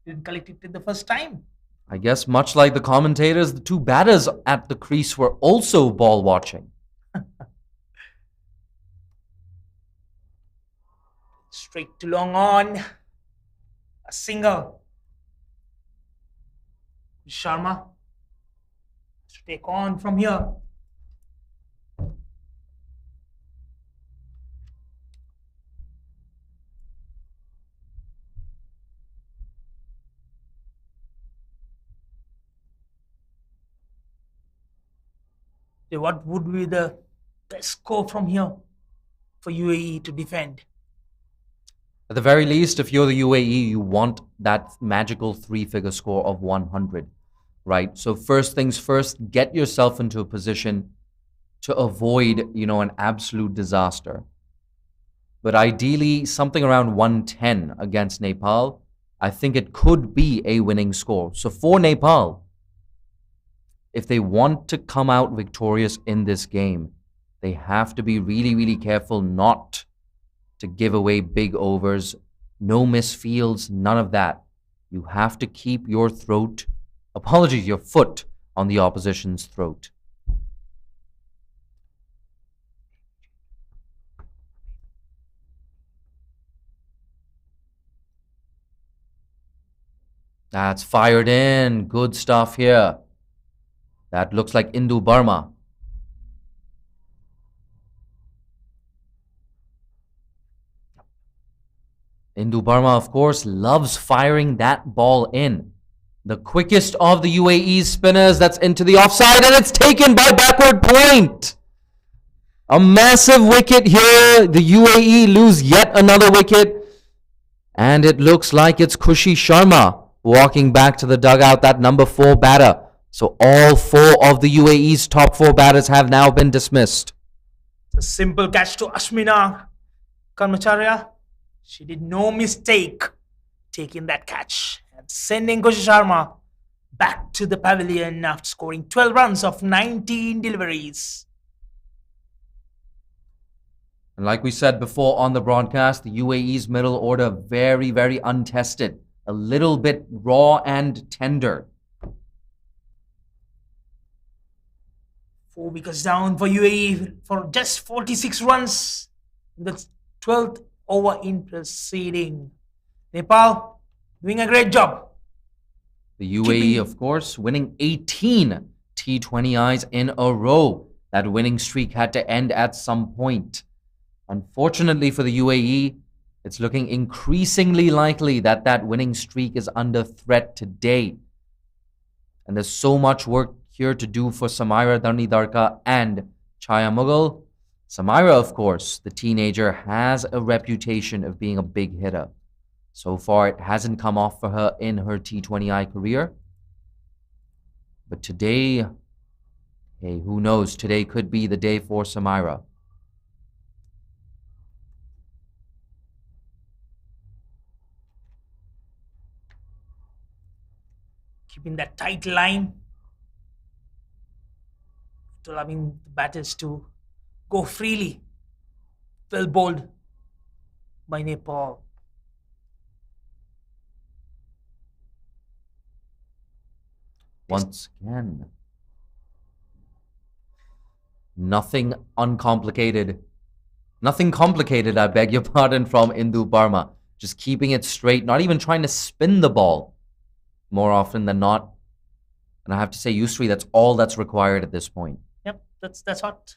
didn't collect it the first time. I guess much like the commentators, the two batters at the crease were also ball watching. Straight to long on, a single. Sharma to take on from here. What would be the best score from here for UAE to defend? At the very least, if you're the UAE, you want that magical three-figure score of 100, right? So first things first, get yourself into a position to avoid, an absolute disaster. But ideally, something around 110 against Nepal, I think it could be a winning score. So for Nepal, if they want to come out victorious in this game, they have to be really, really careful not to give away big overs, no misfields, none of that. You have to keep your your foot on the opposition's throat. That's fired in. Good stuff here. That looks like Indu Burma. Indu Burma, of course, loves firing that ball in. The quickest of the UAE spinners, that's into the offside, and it's taken by backward point. A massive wicket here. The UAE lose yet another wicket. And it looks like it's Khushi Sharma walking back to the dugout, that number 4 batter. So all 4 of the UAE's top 4 batters have now been dismissed. It's a simple catch to Ashmina Karmacharya. She did no mistake taking that catch and sending Khushi Sharma back to the pavilion after scoring 12 runs of 19 deliveries. And like we said before on the broadcast, the UAE's middle order very, very untested. A little bit raw and tender. 4 wickets down for UAE for just 46 runs in the 12th over in proceeding. Nepal doing a great job. The UAE, of course, winning 18 T20Is in a row. That winning streak had to end at some point. Unfortunately for the UAE, it's looking increasingly likely that that winning streak is under threat today. And there's so much work here to do for Samaira Dharnidarka and Chaya Mughal. Samaira, of course, the teenager, has a reputation of being a big hitter. So far, it hasn't come off for her in her T20I career. But today, hey, who knows? Today could be the day for Samaira. Keeping that tight line, allowing the batters to go freely. Well bowled by Nepal. Once again, nothing uncomplicated. Nothing complicated, I beg your pardon, from Indu Burma. Just keeping it straight, not even trying to spin the ball more often than not. And I have to say, Yusri, that's all that's required at this point. Yep, that's hot.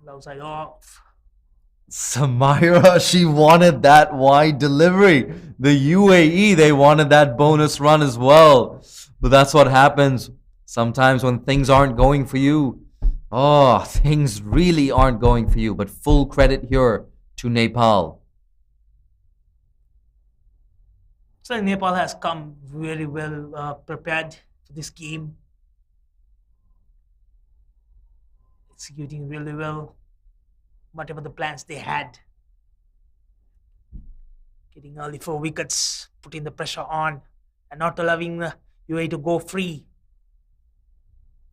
Low side off. Samaira, she wanted that wide delivery. The UAE, they wanted that bonus run as well. But that's what happens sometimes when things aren't going for you. Oh, things really aren't going for you. But full credit here to Nepal. So Nepal has come very well prepared for this game. executing really well whatever the plans they had. Getting early 4 wickets, putting the pressure on, and not allowing the UAE to go free.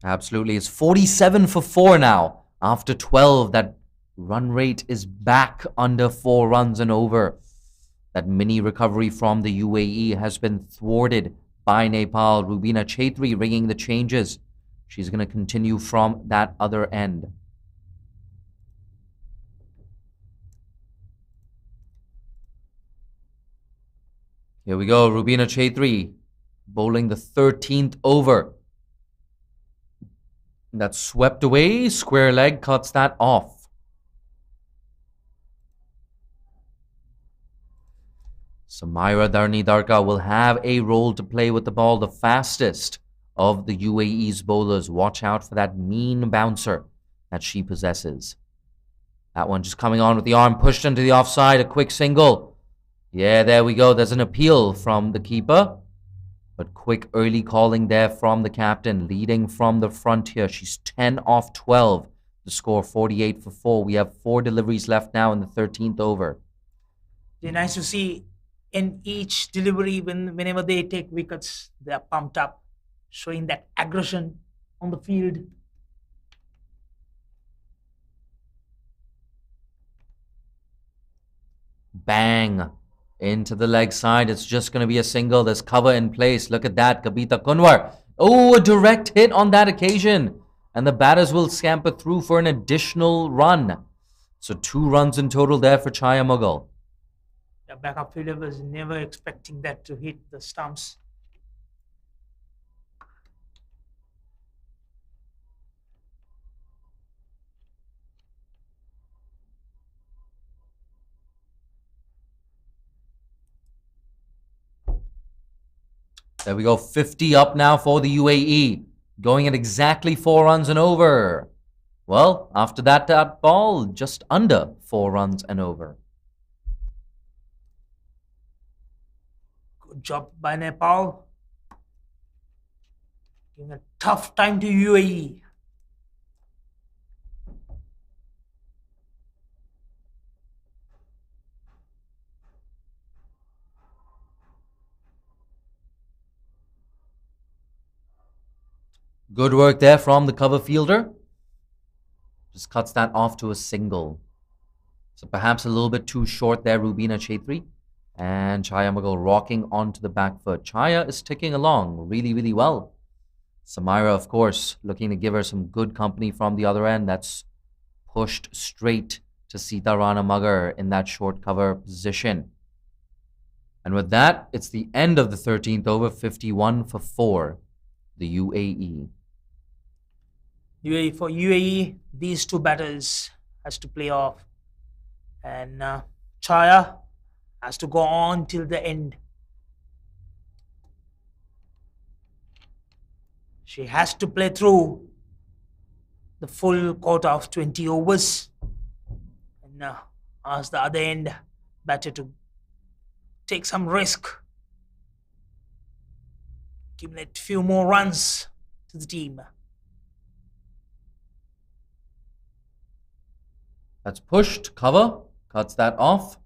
Absolutely. It's 47 for 4 now. After 12, that run rate is back under 4 runs and over. That mini recovery from the UAE has been thwarted by Nepal. Rubina Chaitri ringing the changes. She's going to continue from that other end. Here we go. Rubina Chaitri bowling the 13th over. That's swept away. Square leg cuts that off. Samaira Darni Darka will have a role to play with the ball, the fastest of the UAE's bowlers. Watch out for that mean bouncer that she possesses. That one just coming on with the arm pushed into the offside. A quick single. Yeah, there we go. There's an appeal from the keeper. But quick early calling there from the captain, leading from the front here. She's 10 off 12. The score 48 for 4. We have 4 deliveries left now in the 13th over. It's nice to see in each delivery, whenever they take wickets, they are pumped up, showing that aggression on the field. Bang! Into the leg side. It's just going to be a single. There's cover in place. Look at that. Kabita Kunwar. Oh, a direct hit on that occasion. And the batters will scamper through for an additional run. So 2 runs in total there for Chaya Mughal. The backup fielder was never expecting that to hit the stumps. There we go. 50 up now for the UAE. Going at exactly 4 runs and over. Well, after that ball, just under 4 runs and over. Good job by Nepal. Giving a tough time to UAE. Good work there from the cover fielder. Just cuts that off to a single. So perhaps a little bit too short there, Rubina Chaitri. And Chaya Mughal rocking onto the back foot. Chaya is ticking along really, really well. Samaira, of course, looking to give her some good company from the other end. That's pushed straight to Sita Rana Magar in that short cover position. And with that, it's the end of the 13th over, 51 for 4, the UAE. For UAE, these 2 batters has to play off. And Chaya has to go on till the end. She has to play through the full quota of 20 overs. And ask the other end batter to take some risk. Accumulate a few more runs to the team. That's pushed, cover, cuts that off.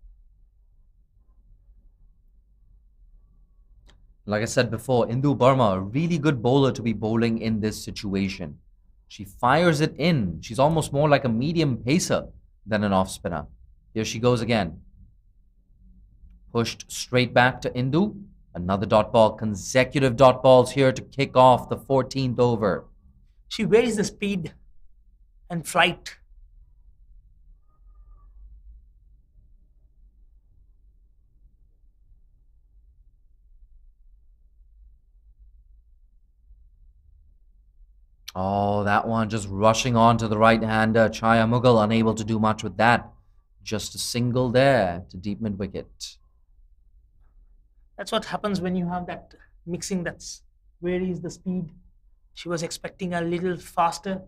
Like I said before, Indu Burma, a really good bowler to be bowling in this situation. She fires it in. She's almost more like a medium pacer than an off spinner. Here she goes again. Pushed straight back to Indu. Another dot ball, consecutive dot balls here to kick off the 14th over. She varies the speed and flight. Oh, that one just rushing on to the right-hander. Chaya Mughal unable to do much with that. Just a single there to deep mid-wicket. That's what happens when you have that mixing that varies the speed. She was expecting a little faster.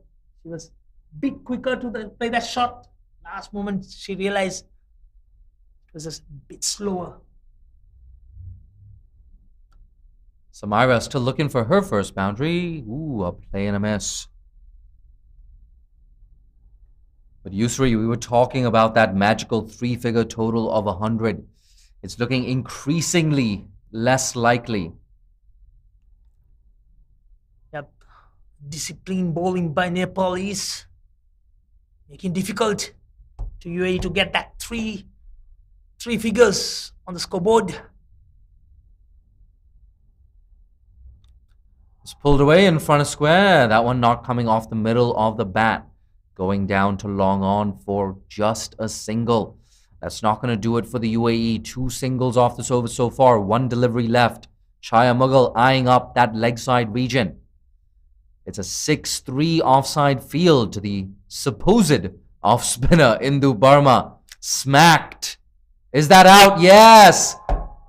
She was a bit quicker to play that shot. Last moment, she realized it was a bit slower. Samaira still looking for her first boundary. Ooh, a play and a miss. But Yusri, we were talking about that magical three-figure total of 100. It's looking increasingly less likely. Yep. Disciplined bowling by Nepal is making difficult to UAE to get that three figures on the scoreboard. It's pulled away in front of square. That one not coming off the middle of the bat. Going down to long on for just a single. That's not going to do it for the UAE. 2 singles off this over so far. 1 delivery left. Shaya Mughal eyeing up that leg side region. It's a 6-3 offside field to the supposed off spinner Indu Burma. Smacked. Is that out? Yes!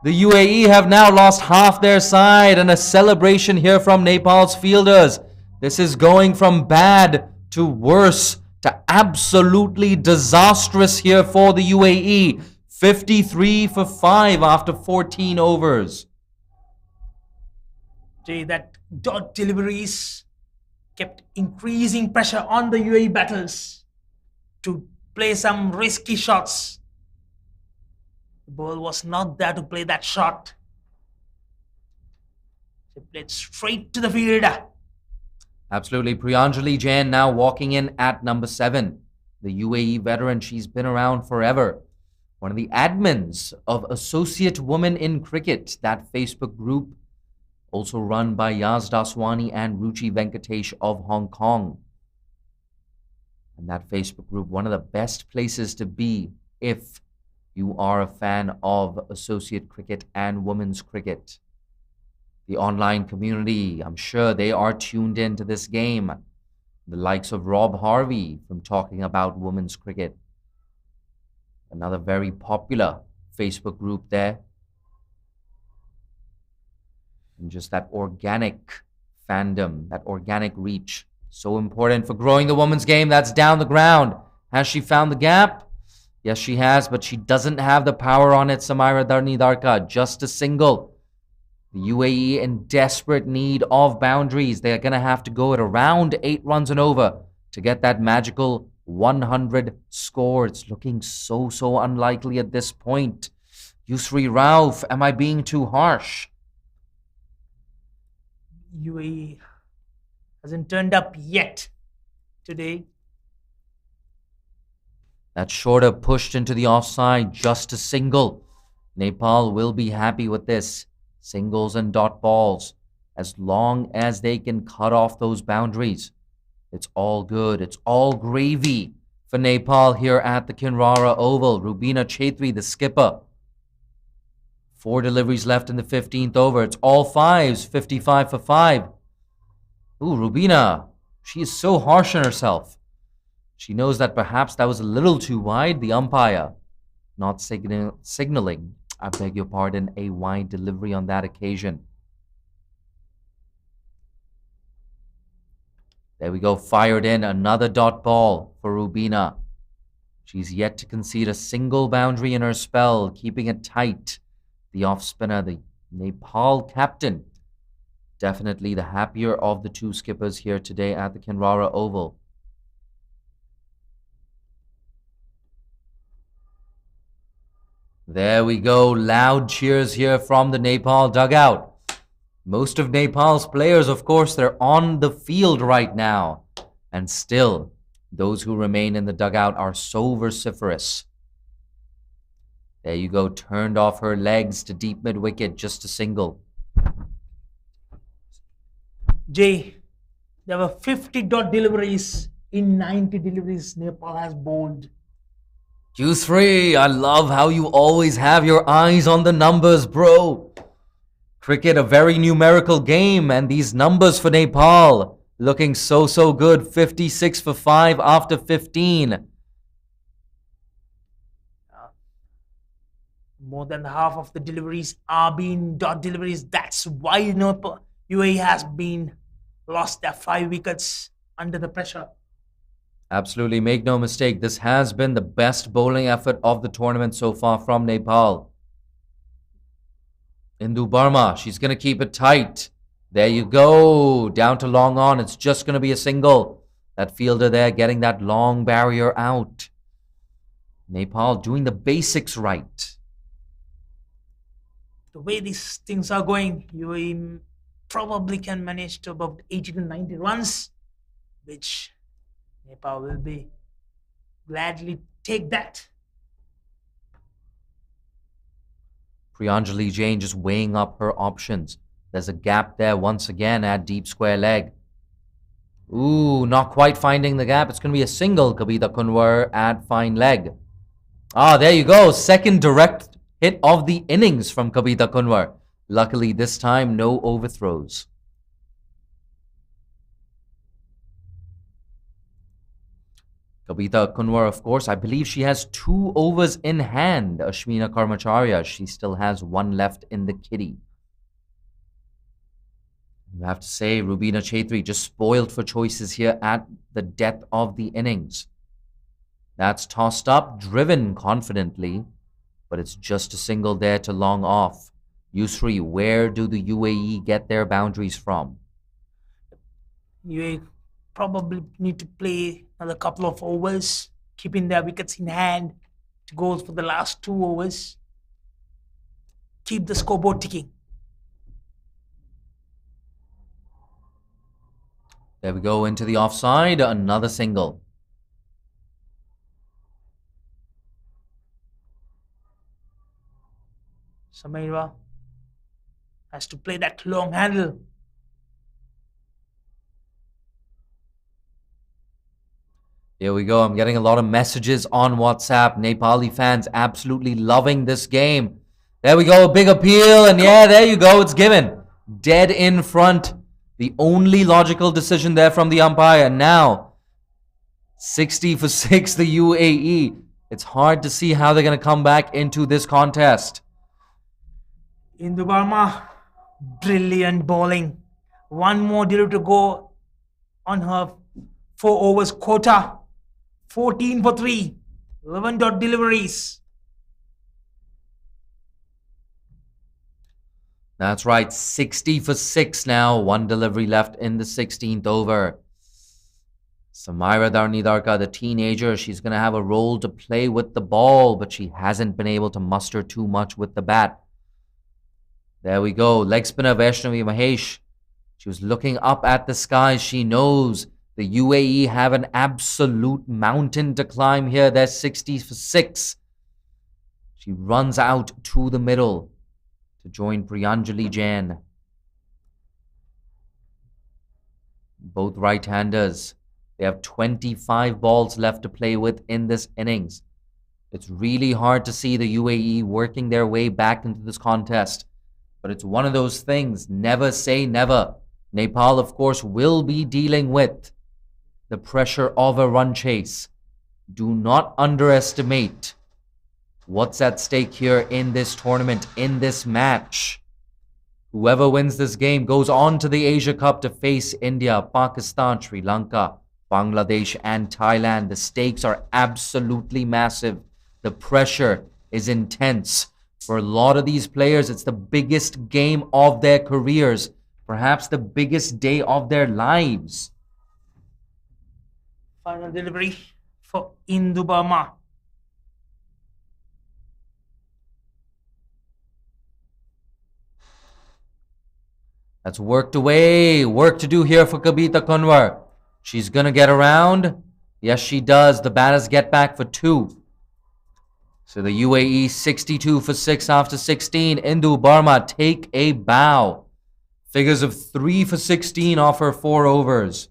The UAE have now lost half their side, and a celebration here from Nepal's fielders. This is going from bad to worse to absolutely disastrous here for the UAE. 53 for 5 after 14 overs. Jay, that dot deliveries kept increasing pressure on the UAE batters to play some risky shots. The ball was not there to play that shot. They played straight to the field. Absolutely. Priyanjali Jain now walking in at number 7. The UAE veteran, she's been around forever. One of the admins of Associate Women in Cricket, that Facebook group, also run by Yaz Daswani and Ruchi Venkatesh of Hong Kong. And that Facebook group, one of the best places to be if you are a fan of associate cricket and women's cricket. The online community, I'm sure they are tuned into this game. The likes of Rob Harvey from talking about women's cricket. Another very popular Facebook group there. And just that organic fandom, that organic reach. So important for growing the women's game. That's down the ground. Has she found the gap? Yes, she has, but she doesn't have the power on it. Samaira Darnidarka, just a single. The UAE in desperate need of boundaries. They're going to have to go at around 8 runs and over to get that magical 100 score. It's looking so unlikely at this point. Yusri Rauf, am I being too harsh? UAE hasn't turned up yet today. That shorter pushed into the offside, just a single. Nepal will be happy with this. Singles and dot balls. As long as they can cut off those boundaries, it's all good. It's all gravy for Nepal here at the Kinrara Oval. Rubina Chetri, the skipper. 4 deliveries left in the 15th over. It's all 5s, 55 for 5. Ooh, Rubina, she is so harsh on herself. She knows that perhaps that was a little too wide. The umpire not signaling, I beg your pardon, a wide delivery on that occasion. There we go, fired in. Another dot ball for Rubina. She's yet to concede a single boundary in her spell, keeping it tight. The off-spinner, the Nepal captain, definitely the happier of the 2 skippers here today at the Kinrara Oval. There we go, loud cheers here from the Nepal dugout. Most of Nepal's players, of course, they're on the field right now. And still, those who remain in the dugout are so vociferous. There you go, turned off her legs to deep mid-wicket, just a single. Jay, there were 50 dot deliveries in 90 deliveries Nepal has bowled. Q3, I love how you always have your eyes on the numbers, bro. Cricket, a very numerical game, and these numbers for Nepal looking so good. 56 for 5 after 15. More than half of the deliveries are being dot deliveries. That's why Nepal, UAE has been lost their 5 wickets under the pressure. Absolutely, make no mistake, this has been the best bowling effort of the tournament so far from Nepal. Indu Burma, she's going to keep it tight. There you go, down to long on, it's just going to be a single. That fielder there getting that long barrier out. Nepal doing the basics right. The way these things are going, UAE probably can manage to about 80 to 90 runs, which Nepal will be gladly take that. Priyanjali Jain just weighing up her options. There's a gap there once again at deep square leg. Ooh, not quite finding the gap. It's going to be a single, Kavita Kunwar at fine leg. Ah, there you go. Second direct hit of the innings from Kavita Kunwar. Luckily, this time, no overthrows. Kavita Kunwar, of course, I believe she has 2 overs in hand. Ashwina Karmacharya, she still has 1 left in the kitty. You have to say, Rubina Chaitri just spoiled for choices here at the death of the innings. That's tossed up, driven confidently, but it's just a single there to long off. Yusri, where do the UAE get their boundaries from? UAE probably need to play another couple of overs, keeping their wickets in hand to go for the last 2 overs. Keep the scoreboard ticking. There we go, into the offside, another single. Samira has to play that long handle. Here we go. I'm getting a lot of messages on WhatsApp. Nepali fans absolutely loving this game. There we go. A big appeal. And yeah, there you go. It's given. Dead in front. The only logical decision there from the umpire. Now, 60 for 6, the UAE. It's hard to see how they're going to come back into this contest. Indu Barma, brilliant bowling. 1 more delivery to go on her 4 overs quota. 14 for 3. 11 dot deliveries. That's right. 60 for 6 now. 1 delivery left in the 16th over. Samira Darnidarka, the teenager, she's going to have a role to play with the ball, but she hasn't been able to muster too much with the bat. There we go. Leg spinner Vaishnavi Mahesh. She was looking up at the skies. She knows the UAE have an absolute mountain to climb here. They're 60 for 6. She runs out to the middle to join Priyanjali Jain. Both right-handers. They have 25 balls left to play with in this innings. It's really hard to see the UAE working their way back into this contest. But it's one of those things, never say never. Nepal, of course, will be dealing with the pressure of a run chase. Do not underestimate what's at stake here in this tournament, in this match. Whoever wins this game goes on to the Asia Cup to face India, Pakistan, Sri Lanka, Bangladesh, and Thailand. The stakes are absolutely massive. The pressure is intense. For a lot of these players, it's the biggest game of their careers, perhaps the biggest day of their lives. Final delivery for Indu Barma. That's worked away. Work to do here for Kavita Kunwar. She's going to get around. Yes, she does. The batters get back for 2. So the UAE 62 for 6 after 16. Indu Barma take a bow. Figures of 3 for 16 off her 4 overs.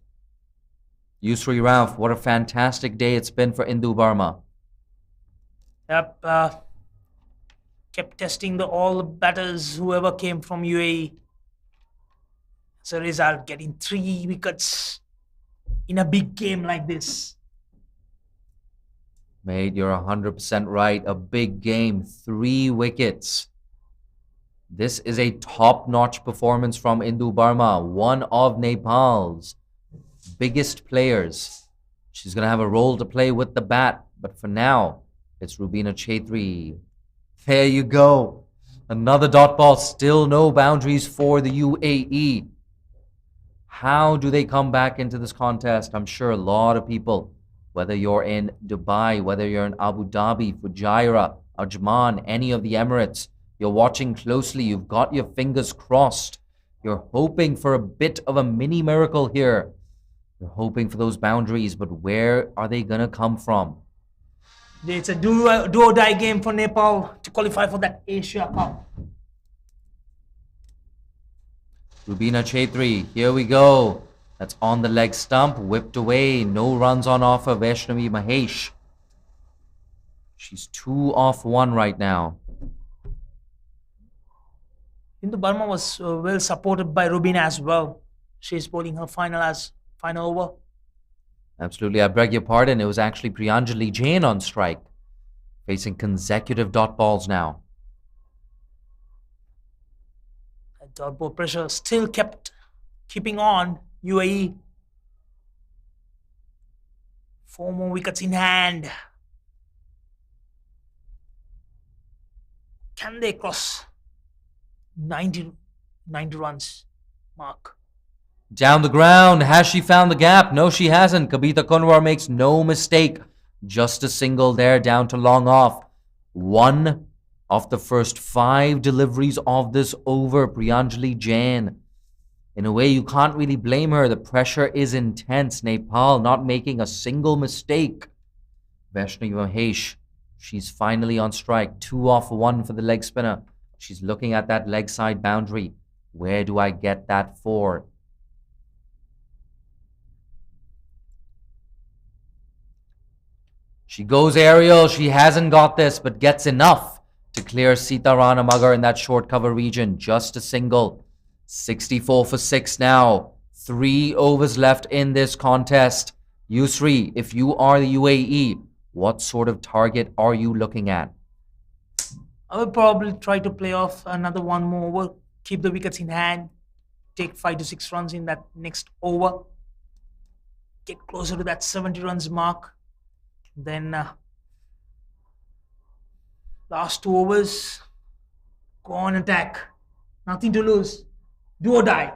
Yusri Rauf, what a fantastic day it's been for Indu Barma. Yep, kept testing all the batters, whoever came from UAE. As a result, getting 3 wickets in a big game like this. Mate, you're 100% right. A big game, 3 wickets. This is a top-notch performance from Indu Barma, one of Nepal's biggest players. She's going to have a role to play with the bat, but for now, it's Rubina Chaitri. There you go. Another dot ball, still no boundaries for the UAE. How do they come back into this contest? I'm sure a lot of people, whether you're in Dubai, whether you're in Abu Dhabi, Fujairah, Ajman, any of the Emirates, you're watching closely, you've got your fingers crossed. You're hoping for a bit of a mini miracle here. You're hoping for those boundaries, but where are they going to come from? It's a do-or-die game for Nepal to qualify for that Asia Cup. Rubina Chaitri, here we go. That's on the leg stump, whipped away. No runs on offer, Vaishnavi Mahesh. She's 2 off 1 right now. Hindu Burma was well supported by Rubina as well. She's bowling her final over. Absolutely, I beg your pardon. It was actually Priyanjali Jain on strike, facing consecutive dot balls now. That dot ball pressure still keeping on UAE. 4 more wickets in hand. Can they cross 90 runs mark? Down the ground. Has she found the gap? No, she hasn't. Kabita Kunwar makes no mistake. Just a single there, down to long off. 1 of the first 5 deliveries of this over. Priyanjali Jain. In a way, you can't really blame her. The pressure is intense. Nepal not making a single mistake. Vaishnavi Mahesh, she's finally on strike. 2 off 1 for the leg spinner. She's looking at that leg side boundary. Where do I get that for? She goes aerial. She hasn't got this, but gets enough to clear Sita Rana Magar in that short cover region. Just a single. 64 for 6 now. 3 overs left in this contest. Yusri, if you are the UAE, what sort of target are you looking at? I will probably try to play off another 1 more over, keep the wickets in hand, take 5 to 6 runs in that next over, get closer to that 70 runs mark. Then last 2 overs, go on attack. Nothing to lose. Do or die.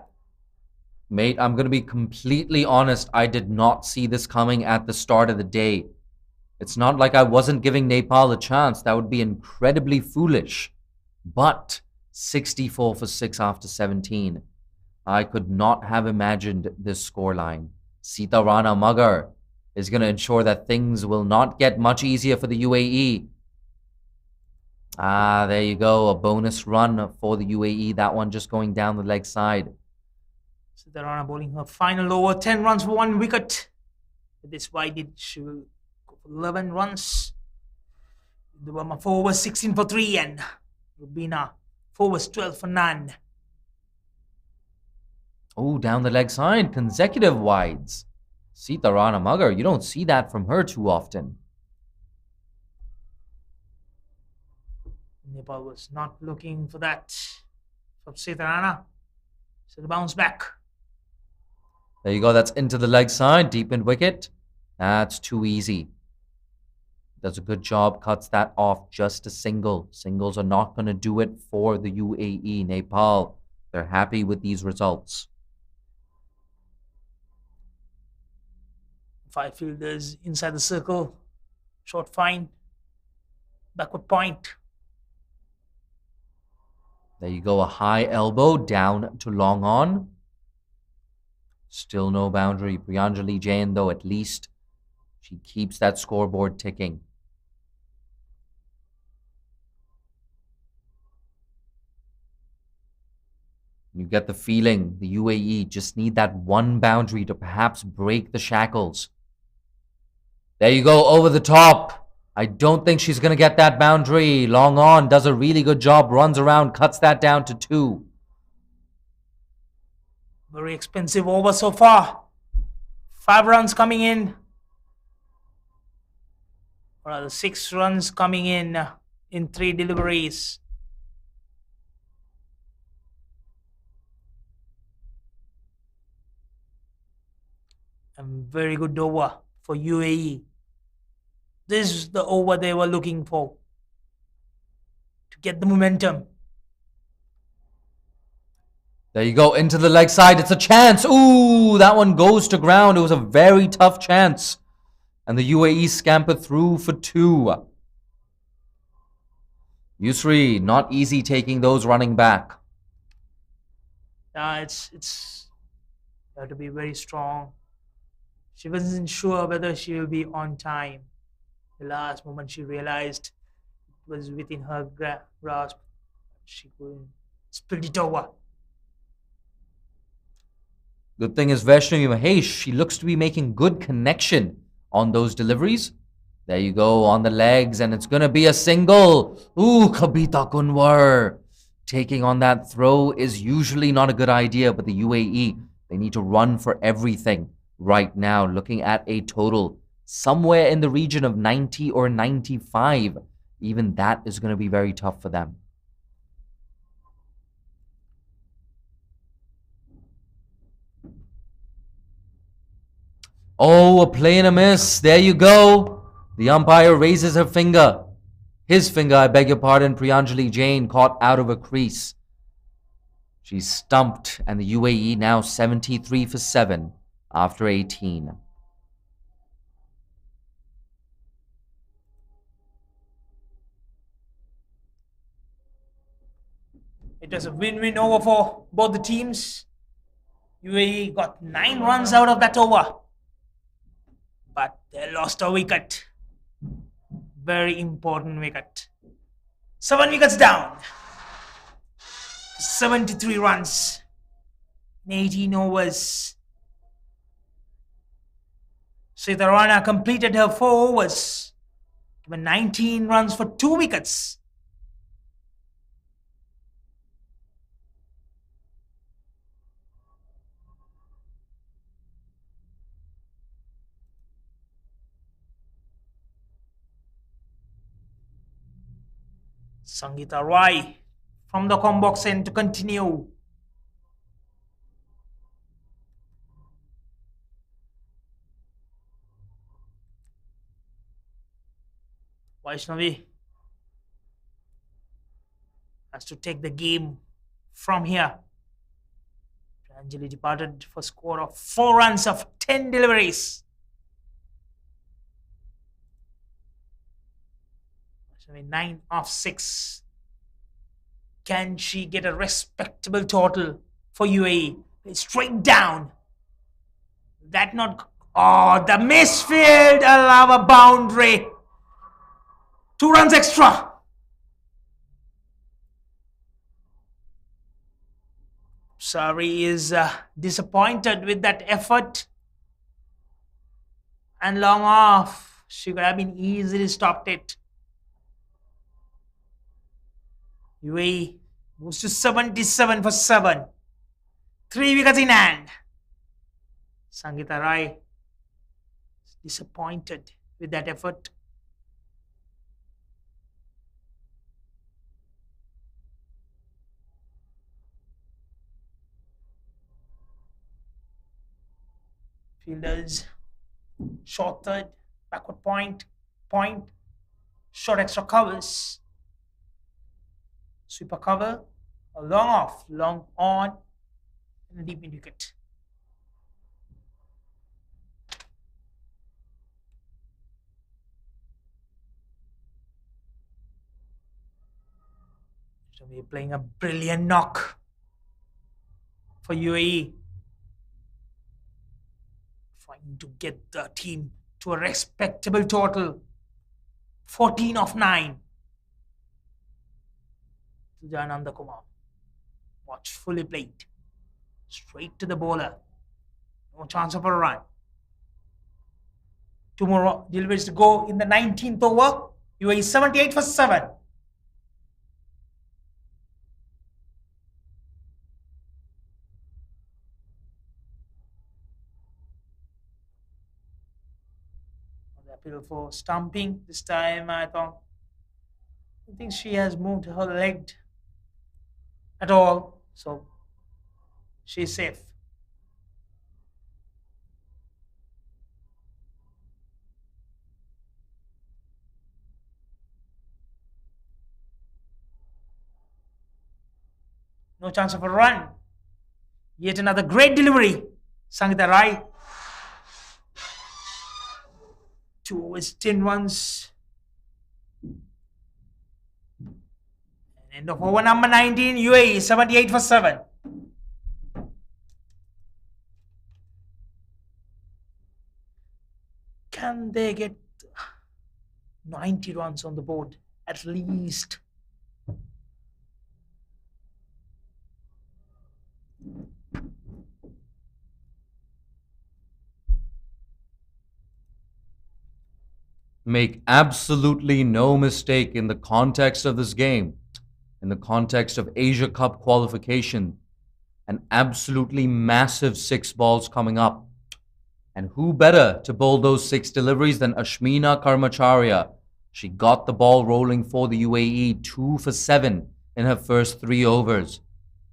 Mate, I'm going to be completely honest. I did not see this coming at the start of the day. It's not like I wasn't giving Nepal a chance. That would be incredibly foolish. But 64 for 6 after 17. I could not have imagined this scoreline. Sita Rana Magar is going to ensure that things will not get much easier for the UAE. There you go. A bonus run for the UAE. That one just going down the leg side. Sita Rana bowling her final over. 10 runs for 1 wicket. This why she will go for 11 runs. The Burma 4 overs 16 for 3 and Rubina 4 overs 12 for none. Oh, down the leg side. Consecutive wides. Sita Rana Magar, you don't see that from her too often. Nepal was not looking for that from Sita Rana. So the bounce back. There you go. That's into the leg side. Deepened wicket. That's too easy. Does a good job. Cuts that off. Just a single. Singles are not going to do it for the UAE. Nepal, they're happy with these results. 5 fielders inside the circle. Short fine. Backward point. There you go. A high elbow down to long on. Still no boundary. Priyanjali Jain, though, at least she keeps that scoreboard ticking. You get the feeling the UAE just need that one boundary to perhaps break the shackles. There you go, over the top. I don't think she's going to get that boundary. Long on, does a really good job, runs around, cuts that down to 2. Very expensive over so far. 5 runs coming in. Or rather 6 runs coming in 3 deliveries. And very good over for UAE. This is the over they were looking for to get the momentum. There you go, into the leg side. It's a chance. Ooh, that one goes to ground. It was a very tough chance. And the UAE scamper through for 2. Yusri, not easy taking those running back. It's you have to be very strong. She wasn't sure whether she will be on time. The last moment she realized it was within her grasp. She couldn't spill it over. Good thing is Vaishnavi Mahesh, she looks to be making good connection on those deliveries. There you go, on the legs, and it's going to be a single. Ooh, Kabita Kunwar. Taking on that throw is usually not a good idea, but the UAE, they need to run for everything right now, looking at a total somewhere in the region of 90 or 95. Even that is going to be very tough for them. Oh, a play and a miss. There you go. The umpire raises her finger. His finger, I beg your pardon. Priyanjali Jain caught out of a crease. She's stumped, and the UAE now 73 for 7 after 18. It was a win-win over for both the teams. UAE got 9 runs out of that over, but they lost a wicket. Very important wicket. 7 wickets down. 73 runs in 18 overs. Sitarana completed her 4 overs, given 19 runs for 2 wickets. Sangeeta Rai from the combox end to continue. Vaishnavi has to take the game from here. Anjali departed for a score of 4 runs of 10 deliveries. 9 of 6. Can she get a respectable total for UAE? Straight down. That not... Oh, the misfield. Allow a boundary. 2 runs extra. Sari is disappointed with that effort. And long off. She could have been easily stopped it. UAE moves to 77 for 7. 3 wickets in hand. Sangeeta Rai is disappointed with that effort. Fielders, short third, backward point, short extra covers. Sweeper cover, a long off, long on, and a deep mid wicket. So we're playing a brilliant knock for UAE. Trying to get the team to a respectable total. 14 of 9. Sujananda Kumar. Watchfully played. Straight to the bowler. No chance of a run. 2 more deliveries to go in the 19th over. UAE 78 for 7. The appeal for stumping. This time I think she has moved her leg at all, so she's safe. No chance of a run. Yet another great delivery. Sangeeta Rai. 2 overs, 10 runs. End of over number 19, UAE 78 for 7. Can they get 90 runs on the board at least? Make absolutely no mistake, in the context of this game, in the context of Asia Cup qualification, an absolutely massive 6 balls coming up. And who better to bowl those 6 deliveries than Ashmina Karmacharya? She got the ball rolling for the UAE, 2 for 7 in her first 3 overs.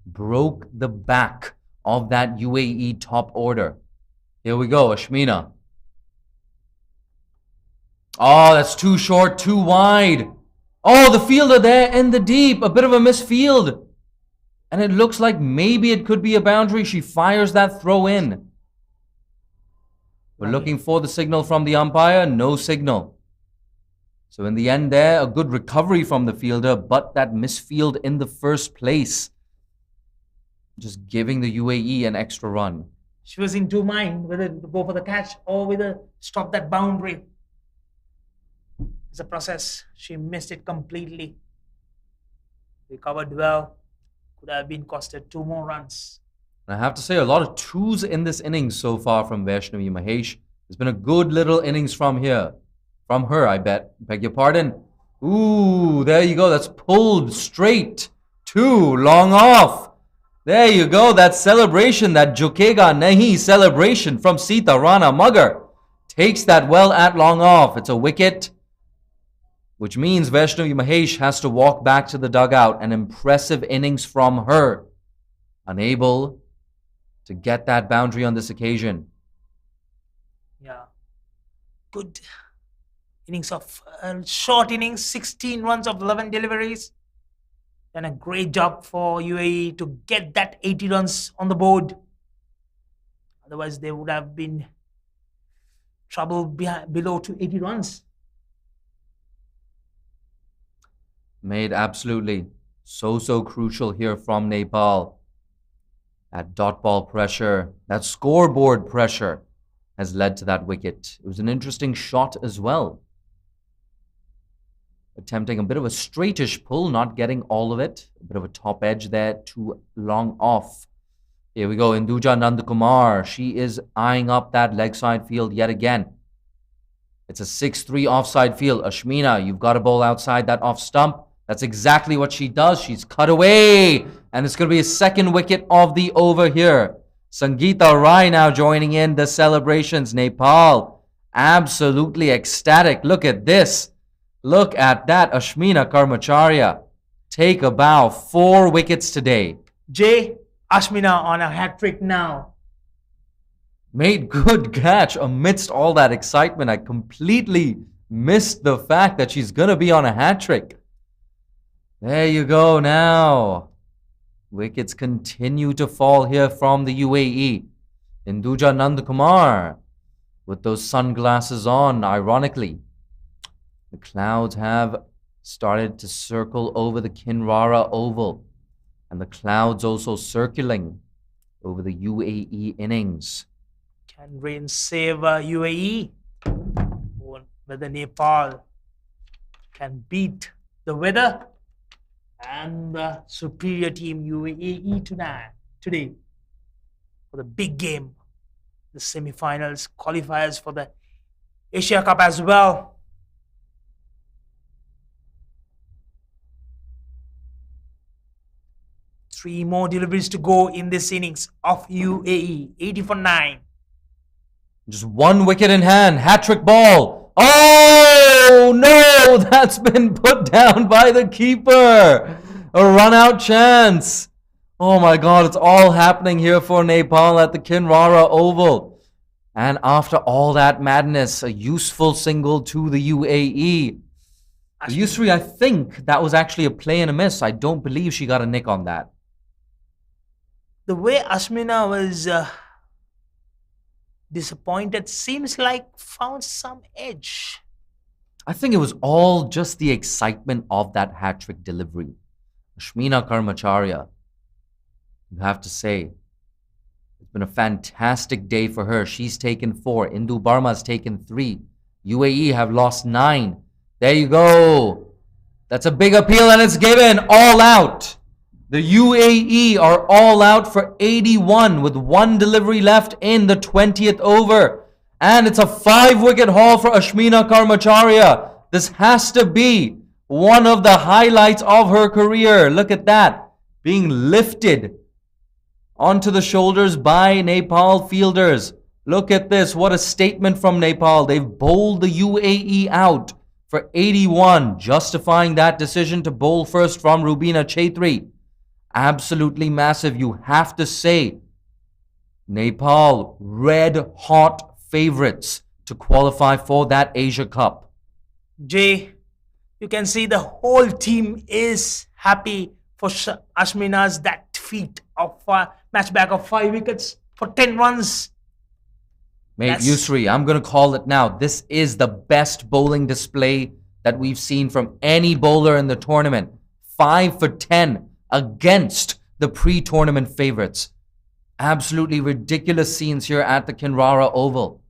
Broke the back of that UAE top order. Here we go, Ashmina. Oh, that's too short, too wide. Oh, the fielder there in the deep. A bit of a misfield. And it looks like maybe it could be a boundary. She fires that throw in. We're looking for the signal from the umpire. No signal. So in the end there, a good recovery from the fielder, but that misfield in the first place, just giving the UAE an extra run. She was in 2 minds whether to go for the catch or whether stop that boundary. It's a process. She missed it completely. Recovered well. Could have been costed 2 more runs. And I have to say, a lot of 2s in this innings so far from Vaishnavi Mahesh. It's been a good little innings from here. From her, I bet. Beg your pardon. Ooh, there you go. That's pulled straight to long off. There you go. That celebration, that Jukega Nahi celebration from Sita Rana Magar. Takes that well at long off. It's a wicket, which means Vaishnavi Mahesh has to walk back to the dugout. An impressive innings from her. Unable to get that boundary on this occasion. Yeah. Good innings of short innings, 16 runs of 11 deliveries. Done a great job for UAE to get that 80 runs on the board. Otherwise, they would have been trouble below to 80 runs. Made absolutely so crucial here from Nepal. That dot ball pressure, that scoreboard pressure has led to that wicket. It was an interesting shot as well. Attempting a bit of a straightish pull, not getting all of it. A bit of a top edge there, too long off. Here we go, Induja Nandakumar. She is eyeing up that leg side field yet again. It's a 6-3 offside field. Ashmina, you've got to bowl outside that off stump. That's exactly what she does. She's cut away. And it's going to be a 2nd wicket of the over here. Sangeeta Rai now joining in the celebrations. Nepal, absolutely ecstatic. Look at this. Look at that. Ashmina Karmacharya. Take a bow. 4 wickets today. Jay, Ashmina on a hat-trick now. Made good catch amidst all that excitement. I completely missed the fact that she's going to be on a hat-trick. There you go now. Wickets continue to fall here from the UAE. Induja Nandakumar with those sunglasses on, ironically. The clouds have started to circle over the Kinrara Oval. And the clouds also circling over the UAE innings. Can rain save UAE? Or whether Nepal can beat the weather and the superior team UAE today for the big game, the semi-finals, qualifiers for the Asia Cup as well. Three more deliveries to go in this innings of UAE. 80 for 9. Just 1 wicket in hand. Hat-trick ball. Oh, no. That's been put down by the keeper. A run-out chance. Oh, my God. It's all happening here for Nepal at the Kinrara Oval. And after all that madness, a useful single to the UAE. Yusri, I think that was actually a play and a miss. I don't believe she got a nick on that. The way Ashmina was disappointed seems like found some edge. I think it was all just the excitement of that hat trick delivery. Ashmina Karmacharya, you have to say, it's been a fantastic day for her. She's taken 4. Indu Barma's taken 3. UAE have lost 9. There you go. That's a big appeal and it's given all out. The UAE are all out for 81 with 1 delivery left in the 20th over. And it's a 5-wicket haul for Ashmina Karmacharya. This has to be one of the highlights of her career. Look at that. Being lifted onto the shoulders by Nepal fielders. Look at this. What a statement from Nepal. They've bowled the UAE out for 81, justifying that decision to bowl first from Rubina Chaitri. Absolutely massive. You have to say, Nepal, red hot favorites to qualify for that Asia Cup. Jay, you can see the whole team is happy for Ashmina's that feat of match back of 5 wickets for 10 runs. Mate, Yusri, I'm going to call it now. This is the best bowling display that we've seen from any bowler in the tournament. 5 for 10 against the pre-tournament favorites. Absolutely ridiculous scenes here at the Kinrara Oval.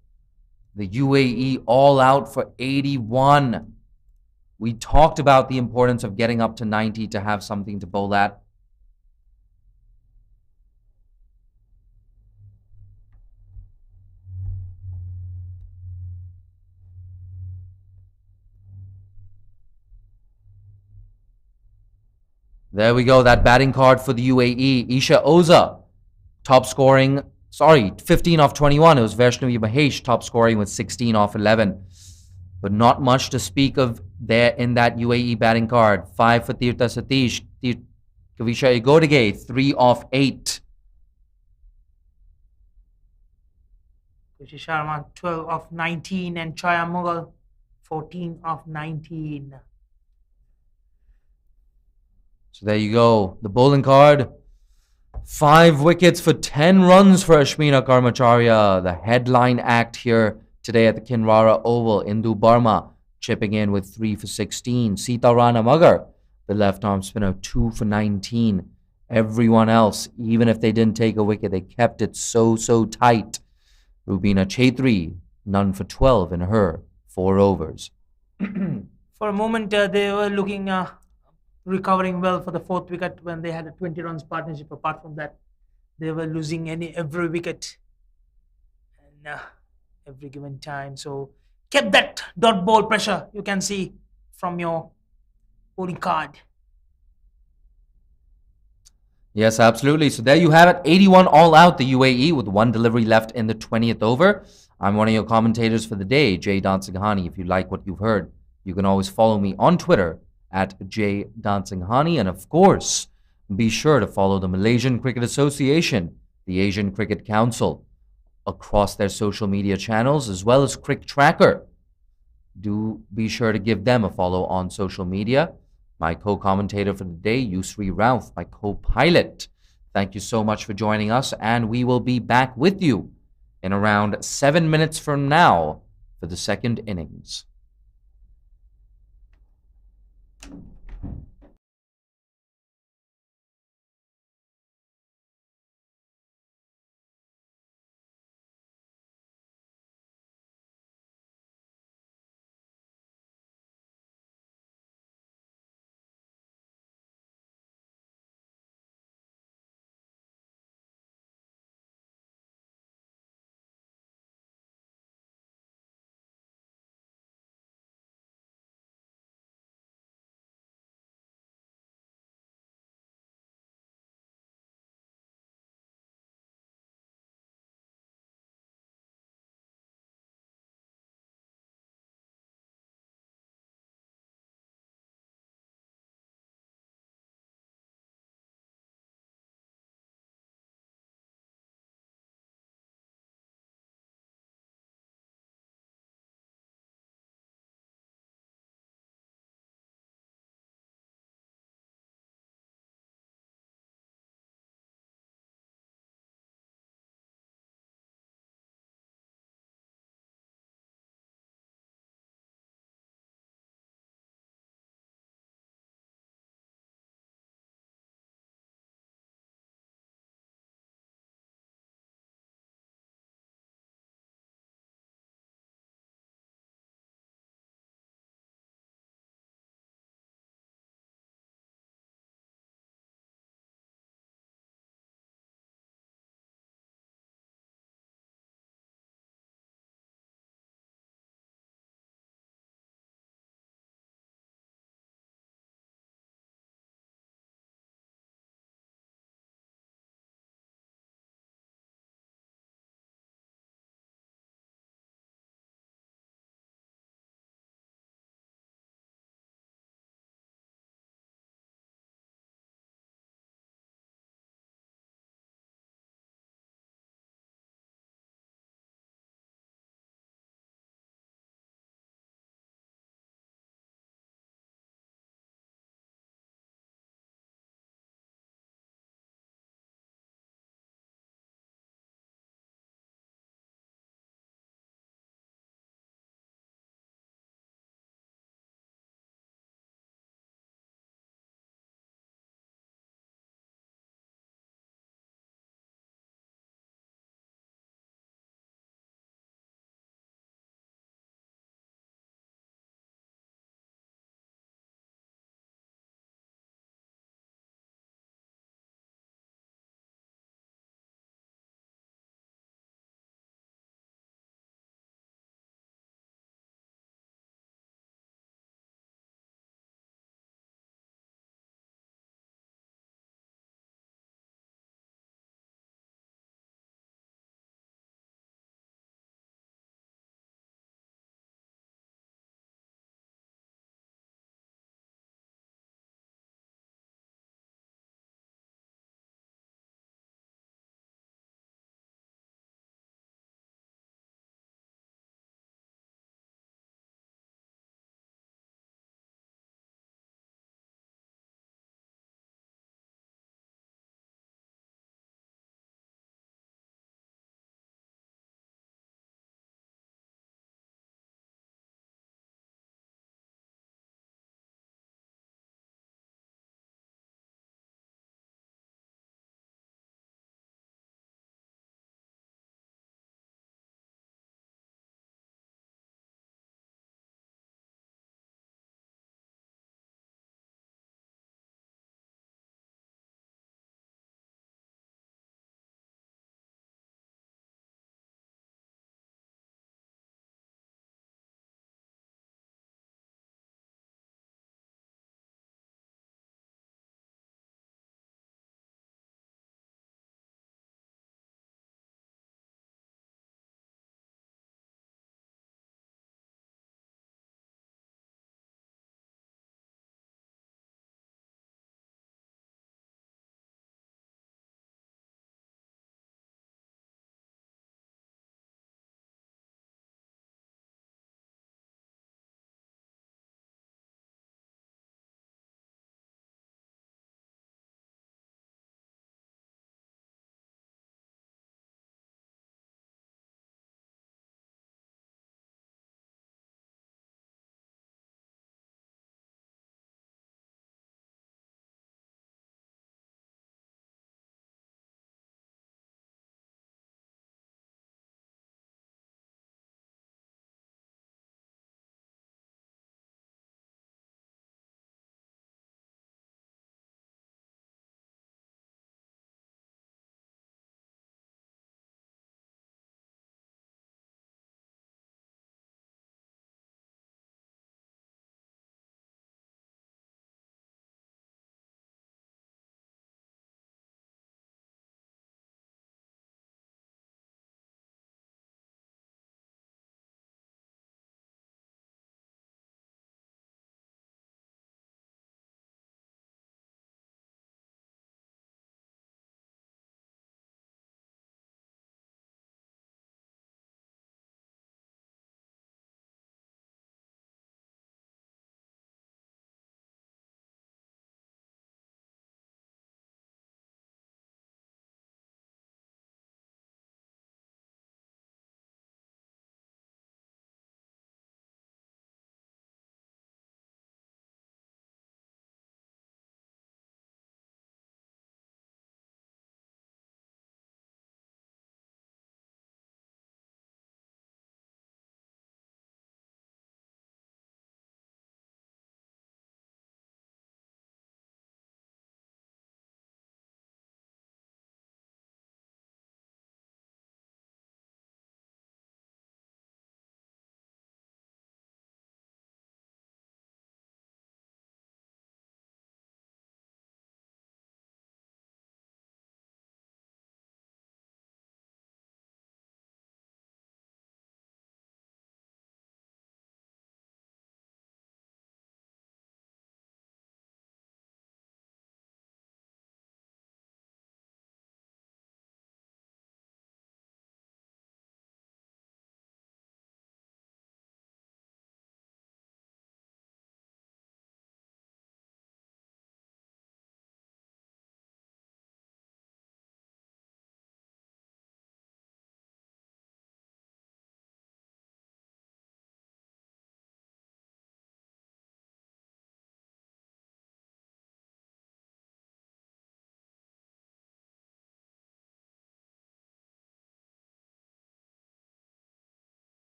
The UAE all out for 81. We talked about the importance of getting up to 90 to have something to bowl at. There we go, that batting card for the UAE. Isha Oza, top scoring, 15 off 21. It was Vaishnavi Mahesh, top scoring with 16 off 11. But not much to speak of there in that UAE batting card. 5 for Tirtha Satish, Kavisha Igodige, 3 off 8. Kushi Sharma, 12 of 19, and Chaya Mughal, 14 of 19. So there you go. The bowling card. 5 wickets for 10 runs for Ashmina Karmacharya. The headline act here today at the Kinrara Oval. Indu Barma chipping in with 3 for 16. Sita Rana Magar, the left arm spinner, 2 for 19. Everyone else, even if they didn't take a wicket, they kept it so tight. Rubina Chaitri, none for 12 in her 4 overs. For a moment, they were looking recovering well for the 4th wicket when they had a 20 runs partnership. Apart from that, they were losing every wicket and every given time. So kept that dot ball pressure, you can see from your bowling card. Yes, absolutely. So there you have it. 81 all out, the UAE, with 1 delivery left in the 20th over. I'm one of your commentators for the day, Jay Dansinghani. If you like what you've heard, you can always follow me on Twitter at J Dansinghani. And of course, be sure to follow the Malaysian Cricket Association, the Asian Cricket Council, across their social media channels, as well as CricTracker. Do be sure to give them a follow on social media. My co-commentator for the day, Yusri Rauf, my co-pilot. Thank you so much for joining us, and we will be back with you in around 7 minutes from now for the second innings.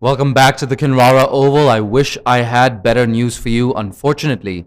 Welcome back to the Kinrara Oval. I wish I had better news for you. Unfortunately,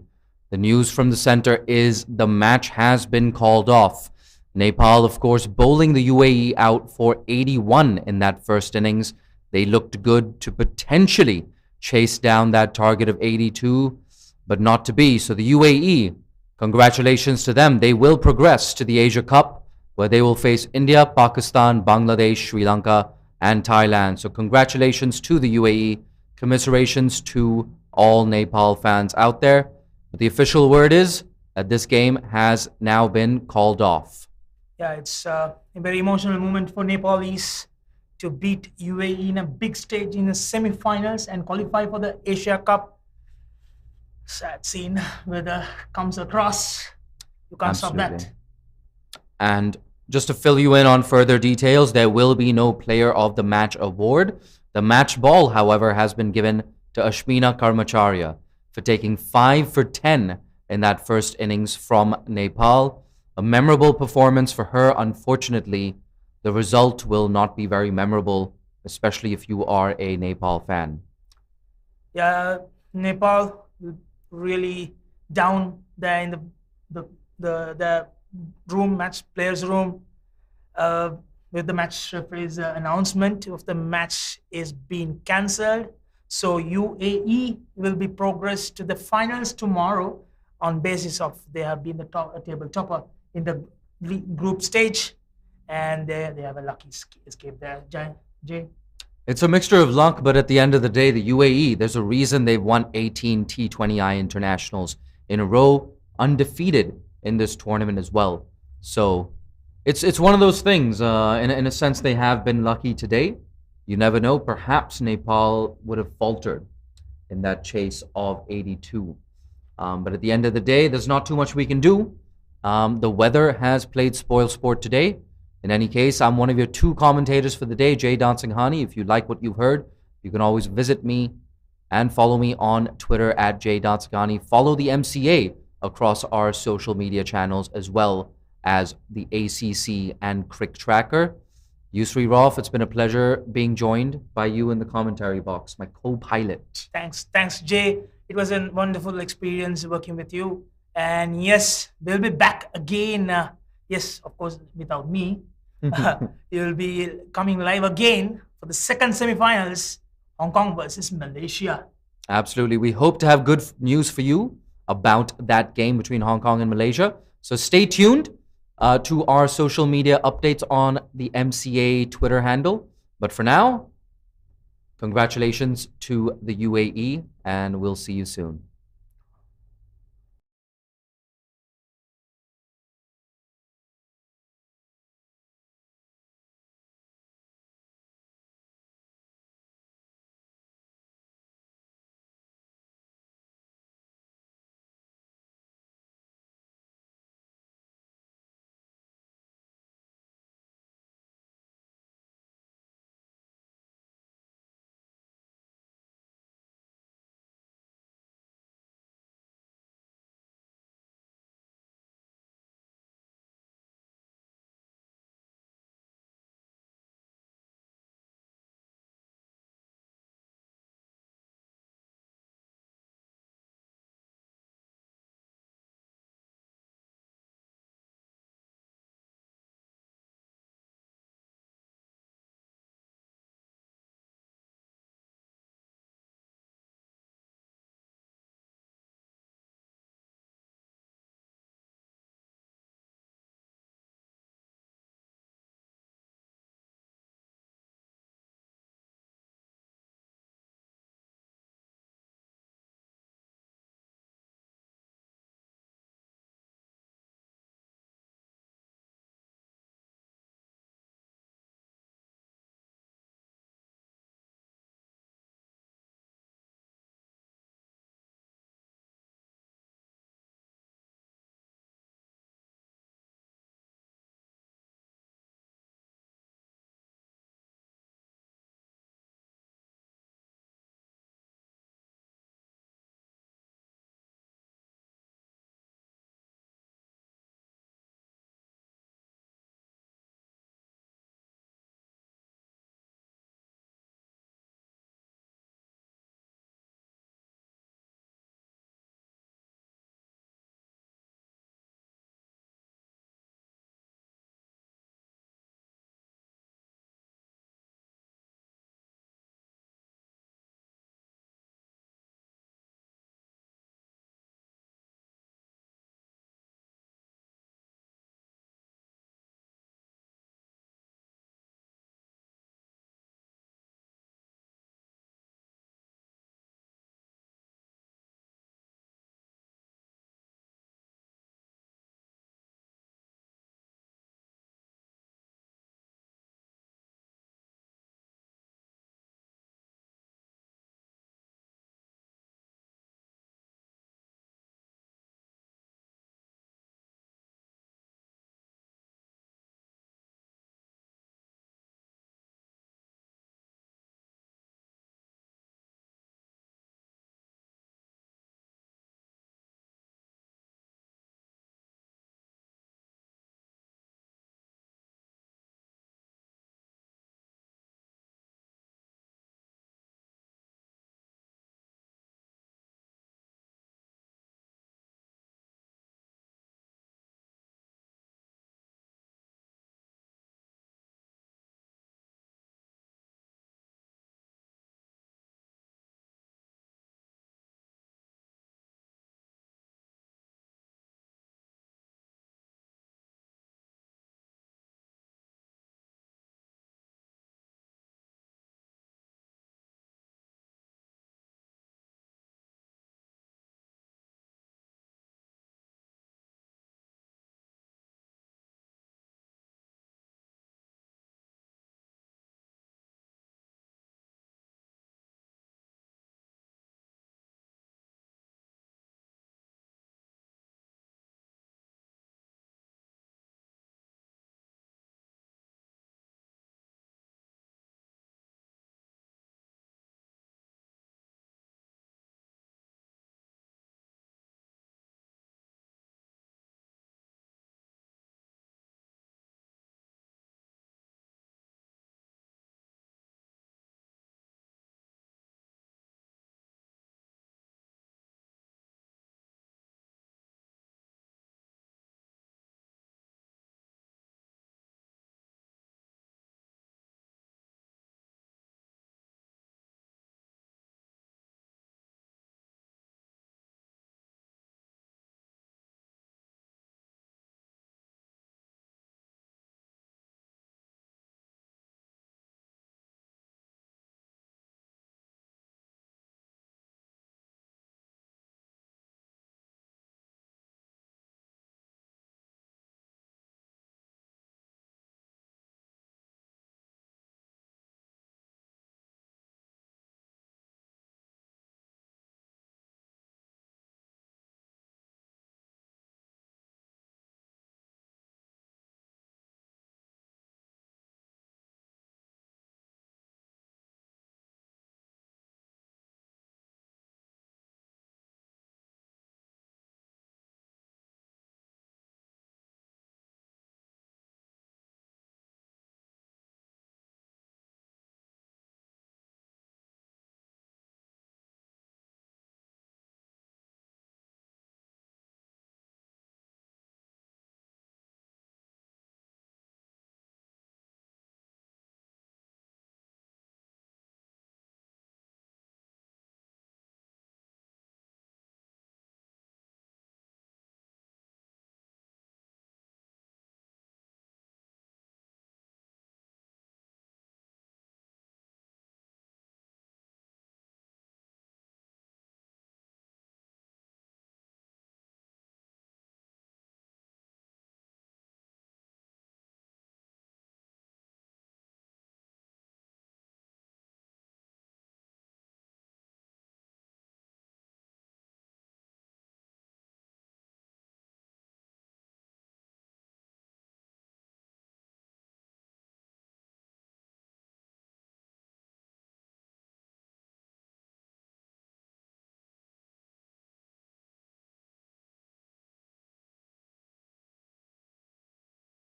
the news from the center is the match has been called off. Nepal, of course, bowling the UAE out for 81 in that first innings. They looked good to potentially chase down that target of 82, but not to be. So the UAE, congratulations to them. They will progress to the Asia Cup, where they will face India, Pakistan, Bangladesh, Sri Lanka, and Thailand. So congratulations to the UAE. Commiserations to all Nepal fans out there. But the official word is that this game has now been called off. Yeah, it's a very emotional moment for Nepalese to beat UAE in a big stage in the semi-finals and qualify for the Asia Cup. Sad scene where the comes across. You can't stop that. And just to fill you in on further details, there will be no Player of the Match award. The match ball, however, has been given to Ashmina Karmacharya for taking 5 for 10 in that first innings from Nepal. A memorable performance for her. Unfortunately, the result will not be very memorable, especially if you are a Nepal fan. Yeah, Nepal really down there in the room, match players' room, with the match referee's announcement of the match is being cancelled. So UAE will be progressed to the finals tomorrow on basis of they have been the table topper in the group stage, and they have a lucky escape there. Jay. It's a mixture of luck, but at the end of the day, the UAE, there's a reason they've won 18 T20I internationals in a row, undefeated in this tournament as well. So it's one of those things. In a sense, they have been lucky today. You never know. Perhaps Nepal would have faltered in that chase of 82. But at the end of the day, there's not too much we can do. The weather has played spoil sport today. In any case, I'm one of your 2 commentators for the day, Jay Dansinghani. If you like what you've heard, you can always visit me and follow me on Twitter at Jay Dansinghani. Follow the MCA across our social media channels, as well as the ACC and CricTracker. Yusri Rauf, it's been a pleasure being joined by you in the commentary box, my co-pilot. Thanks, Jay. It was a wonderful experience working with you. And yes, we'll be back again. Yes, of course, without me. You'll be coming live again for the second semi-finals, Hong Kong versus Malaysia. Absolutely. We hope to have good news for you about that game between Hong Kong and Malaysia. So stay tuned to our social media updates on the MCA Twitter handle. But for now, congratulations to the UAE, and we'll see you soon.